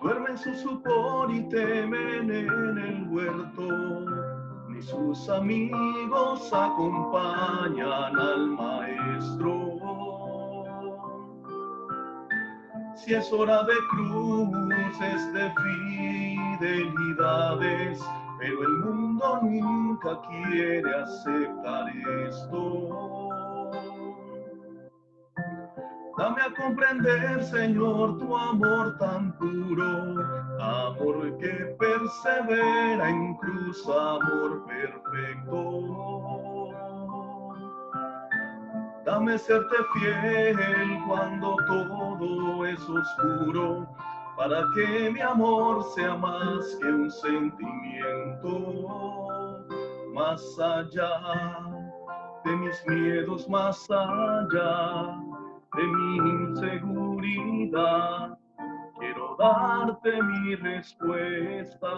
Duermen su sopor y temen en el huerto, ni sus amigos acompañan al maestro. Si es hora de cruces, de fidelidades, pero el mundo nunca quiere aceptar esto. Dame a comprender, Señor, tu amor tan puro, amor que persevera en cruz, amor perfecto. Dame serte fiel cuando todo es oscuro, para que mi amor sea más que un sentimiento. Más allá de mis miedos, más allá de mi inseguridad, quiero darte mi respuesta.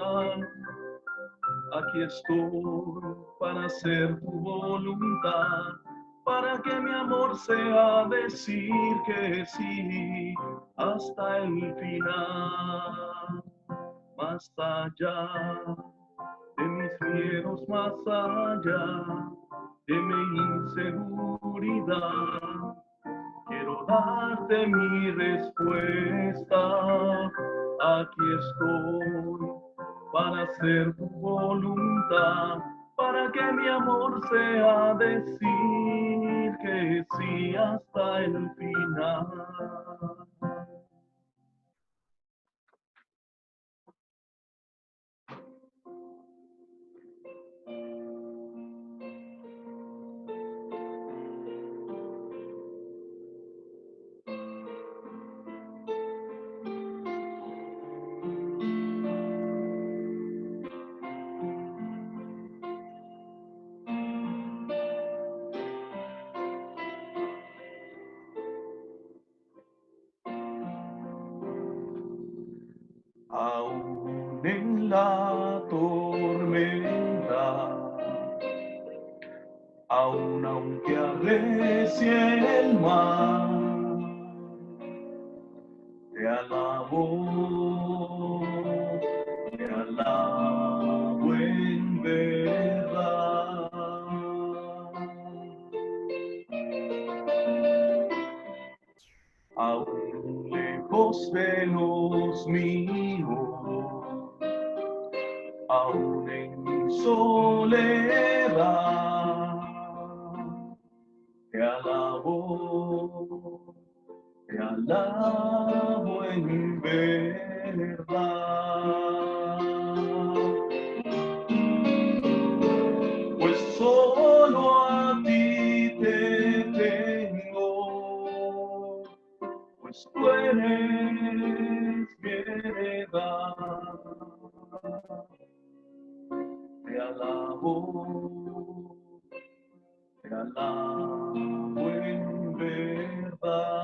Aquí estoy para hacer tu voluntad, para que mi amor sea decir que sí hasta el final. Más allá de mis miedos, más allá de mi inseguridad, quiero darte mi respuesta. Aquí estoy para hacer tu voluntad, para que mi amor sea decir que sí hasta el final. Aún en la tormenta, aunque arrecie el mar, te alabo en verdad. Aún lejos de los míos, aún en mi soledad, te alabo en verdad. Pues solo a ti te tengo, pues tú eres mi heredad. Te alabo en verdad.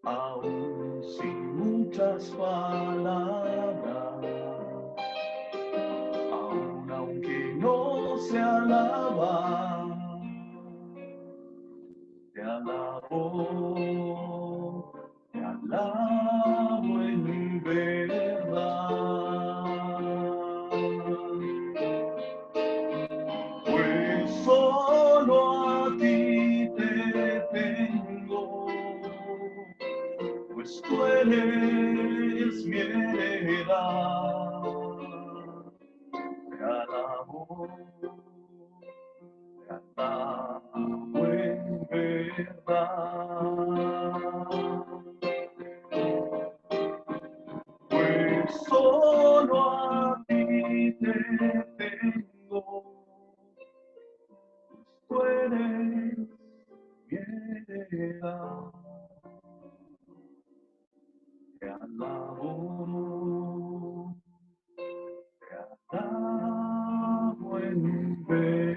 Aún sin muchas palabras, aunque no se alaba, te alabo en verdad. Pues solo a ti te tengo, pues tú eres mi heredad. Te alabo en verdad. Pues solo a ti te tengo, pues tú eres mi heredad. Te alabo en verdad.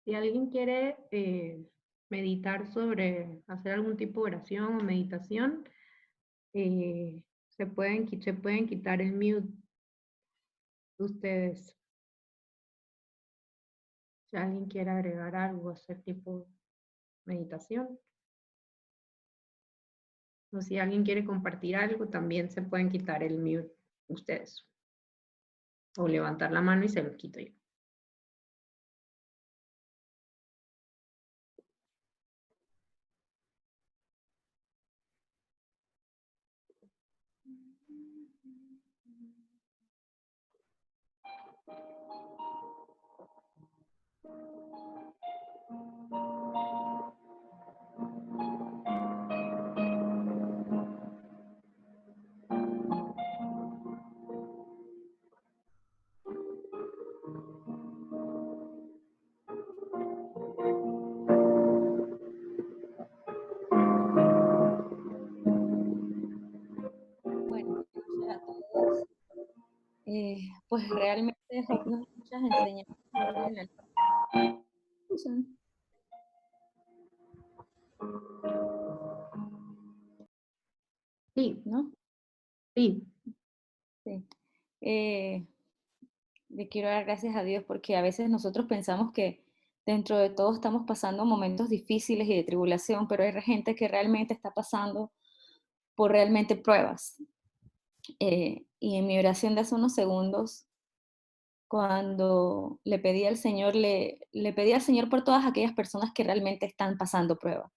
Si alguien quiere meditar sobre hacer algún tipo de oración o meditación, se pueden quitar el mute ustedes. Si alguien quiere agregar algo, hacer tipo meditación. O si alguien quiere compartir algo, también se pueden quitar el mute ustedes. O levantar la mano y se lo quito yo. Bueno, a todos. Pues realmente Job nos da muchas enseñanzas en el Sí. ¿no? Sí. Sí. Le quiero dar gracias a Dios porque a veces nosotros pensamos que dentro de todo estamos pasando momentos difíciles y de tribulación, pero hay gente que realmente está pasando por realmente pruebas. Y en mi oración de hace unos segundos, cuando le pedí al Señor, le pedí al Señor por todas aquellas personas que realmente están pasando pruebas.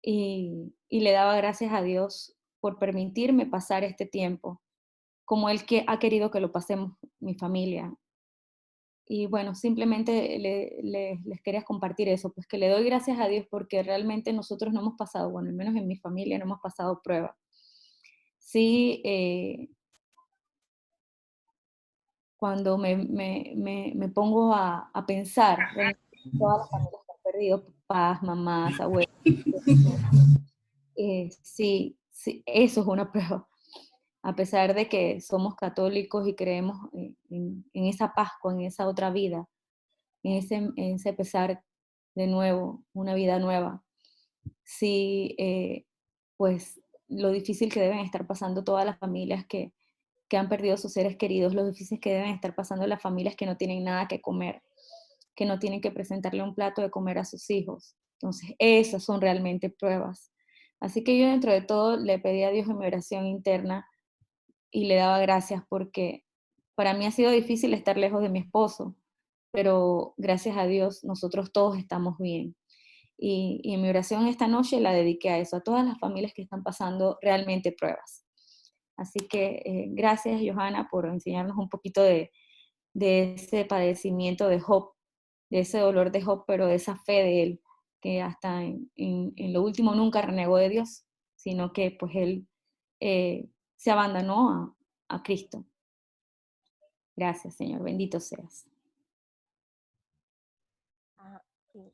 Y le daba gracias a Dios por permitirme pasar este tiempo, como Él que ha querido que lo pasemos mi familia. Y bueno, simplemente les quería compartir eso, pues que le doy gracias a Dios porque realmente nosotros no hemos pasado, bueno, al menos en mi familia no hemos pasado pruebas. Sí, cuando me pongo a pensar en todas las familias que han perdido, papás, mamás, abuelos, sí, sí, eso es una prueba. A pesar de que somos católicos y creemos en esa Pascua, en esa otra vida, en ese empezar de nuevo, una vida nueva, sí, pues lo difícil que deben estar pasando todas las familias que han perdido sus seres queridos, lo difícil que deben estar pasando las familias que no tienen nada que comer, que no tienen que presentarle un plato de comer a sus hijos. Entonces, esas son realmente pruebas. Así que yo dentro de todo le pedí a Dios en mi oración interna y le daba gracias porque para mí ha sido difícil estar lejos de mi esposo, pero gracias a Dios nosotros todos estamos bien. Y en mi oración esta noche la dediqué a eso, a todas las familias que están pasando realmente pruebas. Así que gracias, Johanna, por enseñarnos un poquito de ese padecimiento de Job, de ese dolor de Job, pero de esa fe de él, que hasta en lo último nunca renegó de Dios, sino que pues él se abandonó a Cristo. Gracias, Señor, bendito seas. Sí.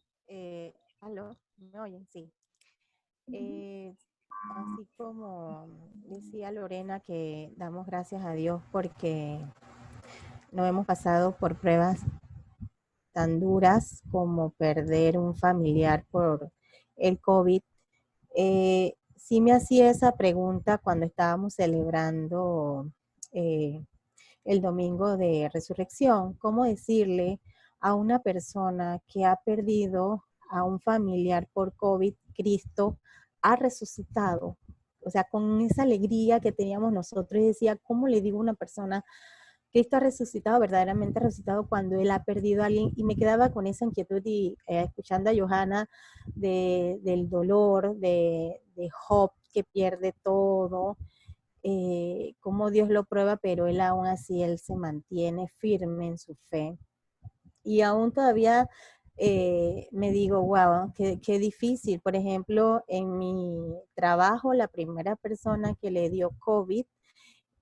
¿Aló? ¿Me oyen? Sí. Así como decía Lorena, que damos gracias a Dios porque no hemos pasado por pruebas tan duras como perder un familiar por el COVID. Sí me hacía esa pregunta cuando estábamos celebrando el domingo de resurrección. ¿Cómo decirle a una persona que ha perdido a un familiar por COVID, Cristo ha resucitado? O sea, con esa alegría que teníamos nosotros, decía, ¿cómo le digo a una persona, Cristo ha resucitado, verdaderamente ha resucitado cuando Él ha perdido a alguien? Y me quedaba con esa inquietud y escuchando a Johanna del dolor de Job, que pierde todo, cómo Dios lo prueba, pero Él aún así, Él se mantiene firme en su fe. Y aún todavía me digo, wow, qué difícil. Por ejemplo, en mi trabajo, la primera persona que le dio COVID,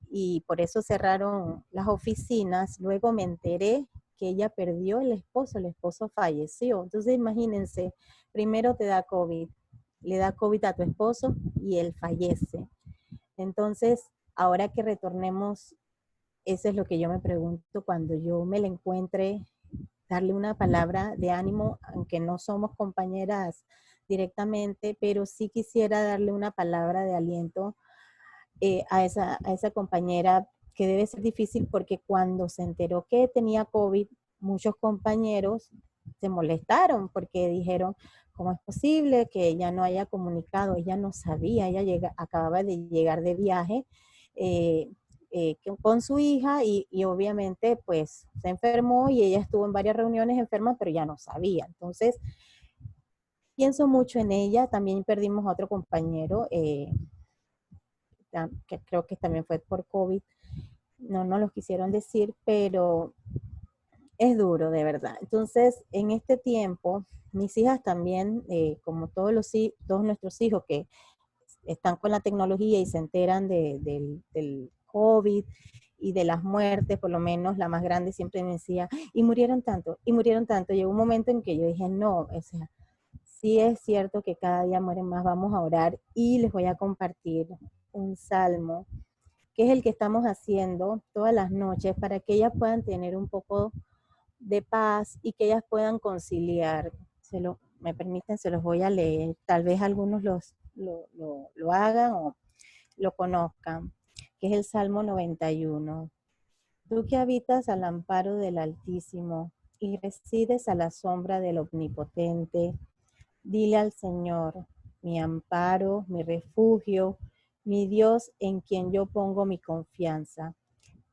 y por eso cerraron las oficinas, luego me enteré que ella perdió el esposo falleció. Entonces imagínense, primero te da COVID, le da COVID a tu esposo y él fallece. Entonces, ahora que retornemos, eso es lo que yo me pregunto cuando yo me la encuentre darle una palabra de ánimo, aunque no somos compañeras directamente, pero sí quisiera darle una palabra de aliento a esa compañera, que debe ser difícil porque cuando se enteró que tenía COVID, muchos compañeros se molestaron porque dijeron, ¿cómo es posible que ella no haya comunicado? Ella no sabía, ella acababa de llegar de viaje con su hija y obviamente pues se enfermó y ella estuvo en varias reuniones enferma, pero ya no sabía. Entonces, pienso mucho en ella. También perdimos a otro compañero, que creo que también fue por COVID. No los quisieron decir, pero es duro, de verdad. Entonces, en este tiempo, mis hijas también, como todos nuestros hijos que están con la tecnología y se enteran del COVID y de las muertes, por lo menos la más grande siempre me decía, y murieron tanto, y murieron tanto. Llegó un momento en que yo dije, no, o sea, sí es cierto que cada día mueren más, vamos a orar y les voy a compartir un salmo, que es el que estamos haciendo todas las noches para que ellas puedan tener un poco de paz y que ellas puedan conciliar. Me permiten, se los voy a leer. Tal vez algunos lo hagan o lo conozcan, que es el Salmo 91. Tú que habitas al amparo del Altísimo y resides a la sombra del Omnipotente, dile al Señor, mi amparo, mi refugio, mi Dios en quien yo pongo mi confianza.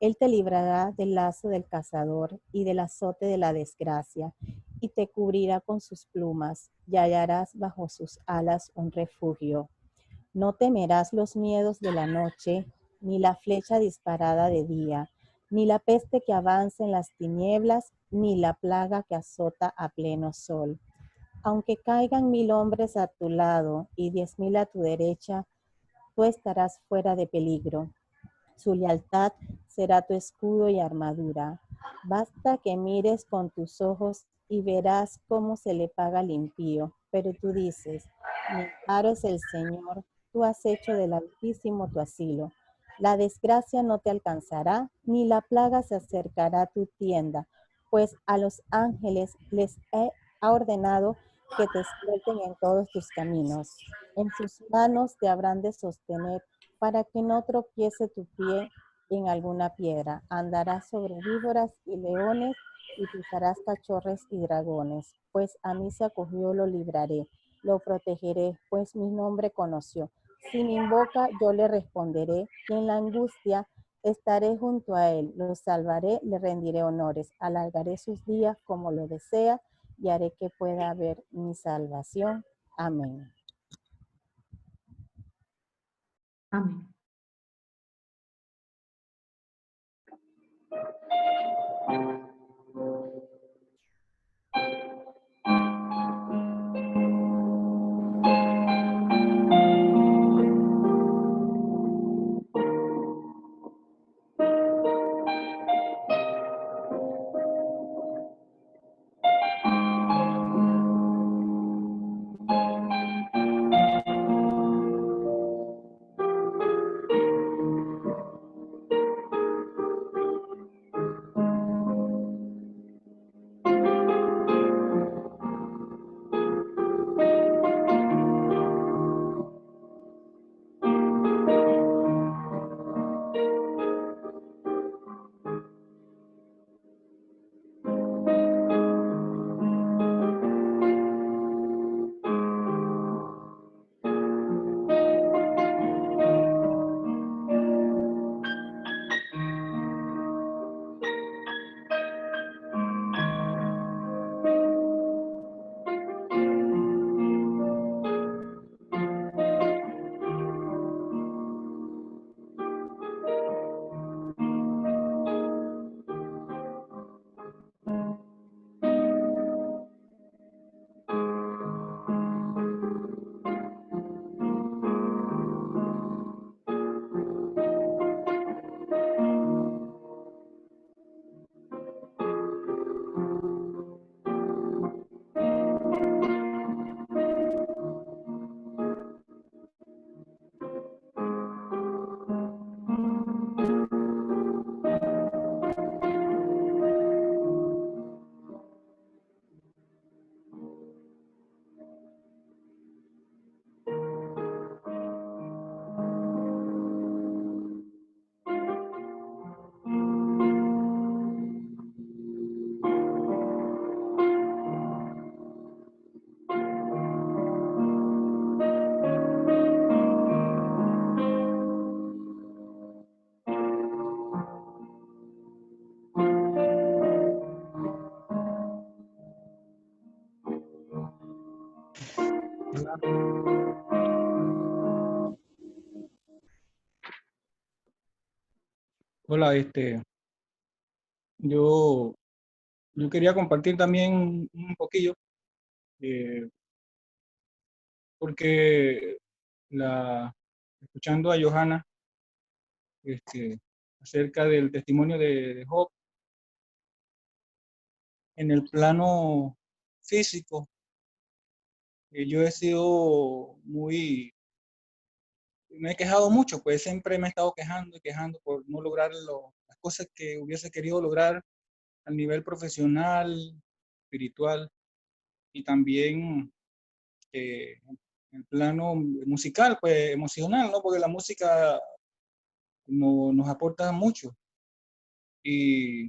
Él te librará del lazo del cazador y del azote de la desgracia, y te cubrirá con sus plumas, y hallarás bajo sus alas un refugio. No temerás los miedos de la noche, ni la flecha disparada de día, ni la peste que avanza en las tinieblas, ni la plaga que azota a pleno sol. Aunque caigan 1000 hombres a tu lado y 10,000 a tu derecha, tú estarás fuera de peligro. Su lealtad será tu escudo y armadura. Basta que mires con tus ojos y verás cómo se le paga al impío. Pero tú dices, mi amparo es el Señor, tú has hecho del Altísimo tu asilo. La desgracia no te alcanzará, ni la plaga se acercará a tu tienda, pues a los ángeles les ha ordenado que te suelten en todos tus caminos. En sus manos te habrán de sostener para que no tropiece tu pie en alguna piedra. Andarás sobre víboras y leones y pisarás cachorros y dragones. Pues a mí se acogió, lo libraré, lo protegeré, pues mi nombre conoció. Si me invoca, yo le responderé, y en la angustia estaré junto a él. Lo salvaré, le rendiré honores, alargaré sus días como lo desea y haré que pueda ver mi salvación. Amén. Amén. Hola, yo quería compartir también un poquillo, porque escuchando a Johanna, acerca del testimonio de Job, en el plano físico, yo he sido me he quejado mucho, pues siempre me he estado quejando y quejando por no lograr las cosas que hubiese querido lograr a nivel profesional, espiritual y también en plano musical, pues emocional, ¿no? Porque la música nos aporta mucho. Y,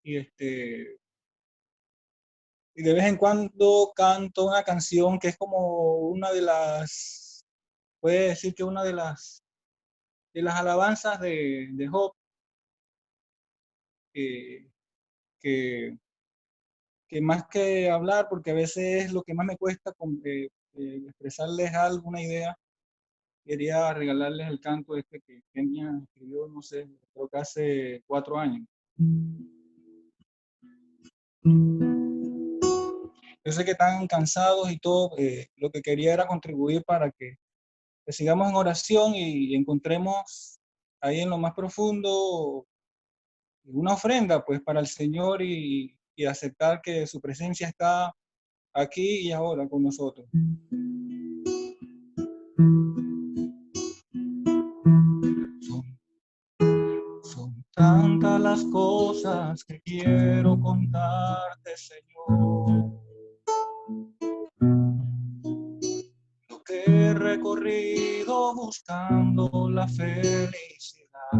y, y de vez en cuando canto una canción que es como una de las, puede decir que una de las alabanzas de Job, que, que, que más que hablar, porque a veces es lo que más me cuesta expresarles alguna idea, quería regalarles el canto que Kenia escribió, no sé, creo que hace 4 años. Yo sé que están cansados y todo, lo que quería era contribuir para que sigamos en oración y encontremos ahí en lo más profundo una ofrenda pues para el Señor y aceptar que su presencia está aquí y ahora con nosotros. Son tantas las cosas que quiero contarte, Señor. Lo que he recorrido buscando la felicidad.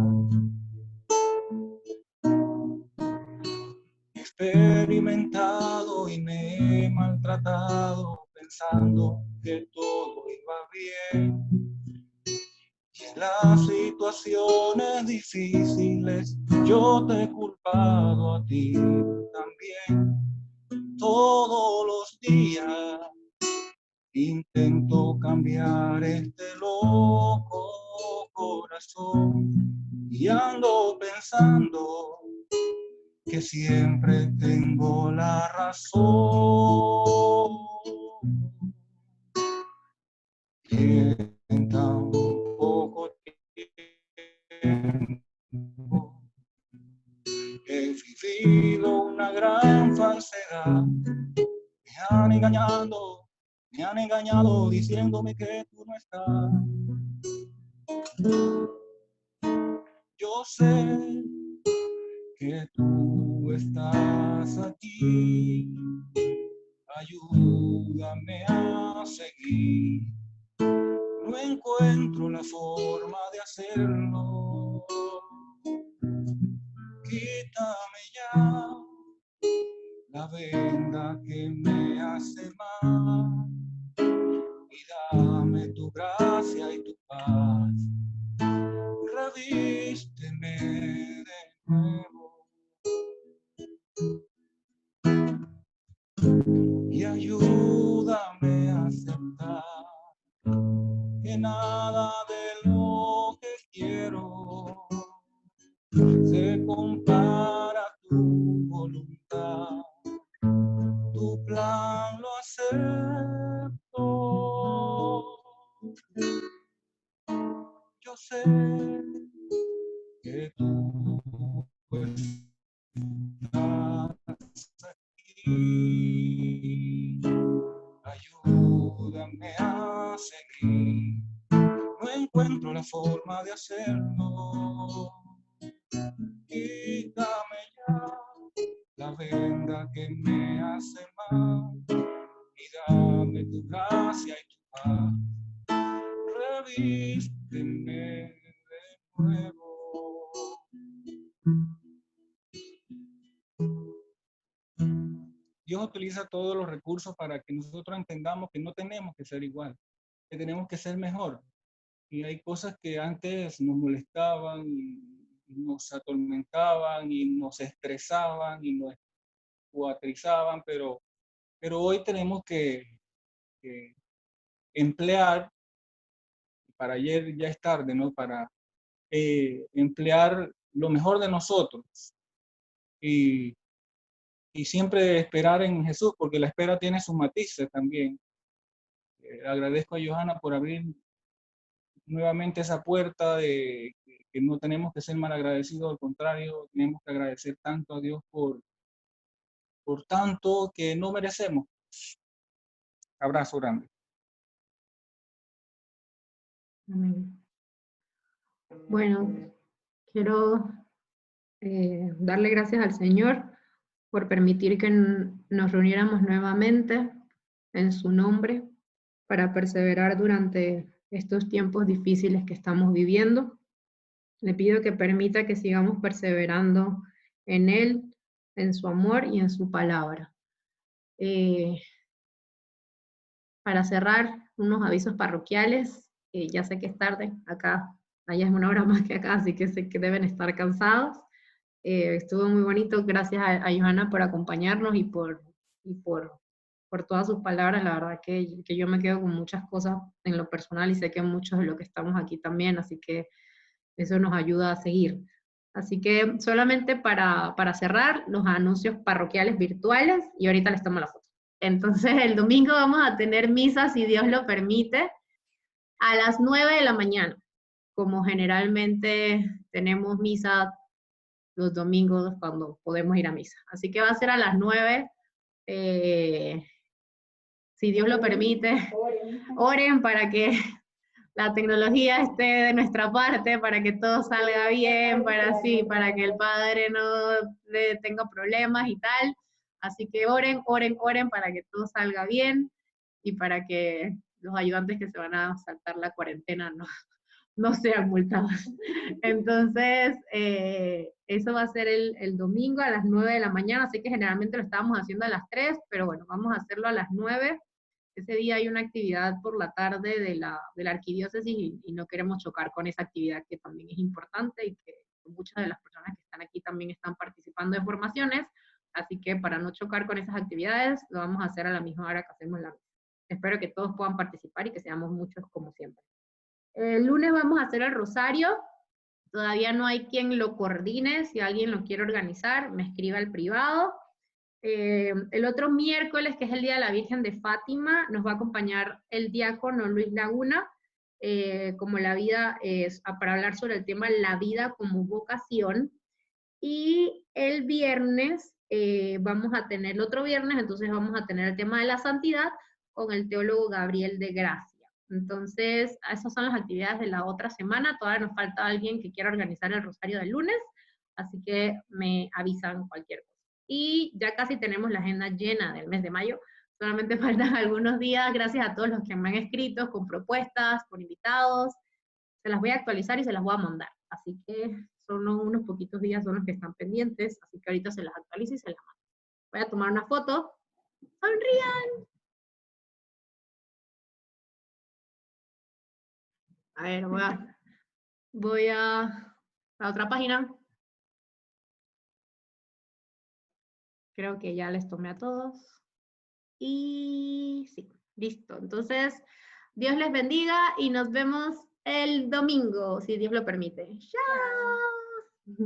He experimentado y me he maltratado pensando que todo iba bien. Y en las situaciones difíciles yo te he culpado a ti también. Todos los días intento cambiar este loco corazón y ando pensando que siempre tengo la razón. Y en tan poco tiempo he vivido una gran falsedad. Me han engañado diciéndome que tú no estás. Yo sé que tú estás aquí. Ayúdame a seguir. No encuentro la forma de hacerlo. Quítame ya la venda que me hace mal y dame tu gracia y tu paz. Revísteme de nuevo y ayúdame a aceptar que nada de lo que quiero se compara a tu voluntad. Tu plan lo acepto. Yo sé que tú estás aquí. Ayúdame a seguir. No encuentro la forma de hacerlo. Quítame ya la venda que me hace mal y dame tu gracia y tu paz. Revísteme de nuevo. Dios utiliza todos los recursos para que nosotros entendamos que no tenemos que ser igual, que tenemos que ser mejor. Y hay cosas que antes nos molestaban, y nos atormentaban y nos estresaban y nos cuatrizaban, pero hoy tenemos que emplear, para ayer ya es tarde, ¿no? Para emplear lo mejor de nosotros y siempre esperar en Jesús, porque la espera tiene sus matices también. Agradezco a Johanna por abrir nuevamente esa puerta de que no tenemos que ser mal agradecidos, al contrario, tenemos que agradecer tanto a Dios por tanto que no merecemos. Abrazo grande. Amén. Bueno, quiero darle gracias al Señor por permitir que nos reuniéramos nuevamente en su nombre para perseverar durante estos tiempos difíciles que estamos viviendo. Le pido que permita que sigamos perseverando en Él, en su amor y en su palabra. Para cerrar, unos avisos parroquiales. Ya sé que es tarde, acá, allá es 1 hora más que acá, así que sé que deben estar cansados. Estuvo muy bonito, gracias a Johanna por acompañarnos y por todas sus palabras. La verdad que yo me quedo con muchas cosas en lo personal y sé que muchos de los que estamos aquí también, así que eso nos ayuda a seguir. Así que solamente para cerrar, los anuncios parroquiales virtuales, y ahorita les tomo la foto. Entonces el domingo vamos a tener misa, si Dios lo permite, a las 9 de la mañana. Como generalmente tenemos misa los domingos cuando podemos ir a misa. Así que va a ser a las 9, si Dios lo permite. Oren para que la tecnología esté de nuestra parte, para que todo salga bien, para que el Padre no tenga problemas y tal. Así que oren para que todo salga bien y para que los ayudantes que se van a saltar la cuarentena no sean multados. Entonces, eso va a ser el domingo a las 9 de la mañana, así que generalmente lo estábamos haciendo a las 3, pero bueno, vamos a hacerlo a las 9. Ese día hay una actividad por la tarde de la arquidiócesis y no queremos chocar con esa actividad que también es importante y que muchas de las personas que están aquí también están participando en formaciones, así que para no chocar con esas actividades, lo vamos a hacer a la misma hora que hacemos la misa. Espero que todos puedan participar y que seamos muchos como siempre. El lunes vamos a hacer el rosario, todavía no hay quien lo coordine, si alguien lo quiere organizar, me escribe al privado. El otro miércoles, que es el Día de la Virgen de Fátima, nos va a acompañar el diácono Luis Laguna, como la vida para hablar sobre el tema la vida como vocación. Y el viernes vamos a tener, el otro viernes, entonces vamos a tener el tema de la santidad con el teólogo Gabriel de Gracia. Entonces, esas son las actividades de la otra semana. Todavía nos falta alguien que quiera organizar el rosario del lunes, así que me avisan cualquier cosa. Y ya casi tenemos la agenda llena del mes de mayo, solamente faltan algunos días, gracias a todos los que me han escrito con propuestas, con invitados, se las voy a actualizar y se las voy a mandar, así que son unos poquitos días son los que están pendientes, así que ahorita se las actualizo y se las mando. Voy a tomar una foto, ¡sonrían! A ver, voy a la otra página. Creo que ya les tomé a todos. Y sí, listo. Entonces, Dios les bendiga y nos vemos el domingo, si Dios lo permite. ¡Chao!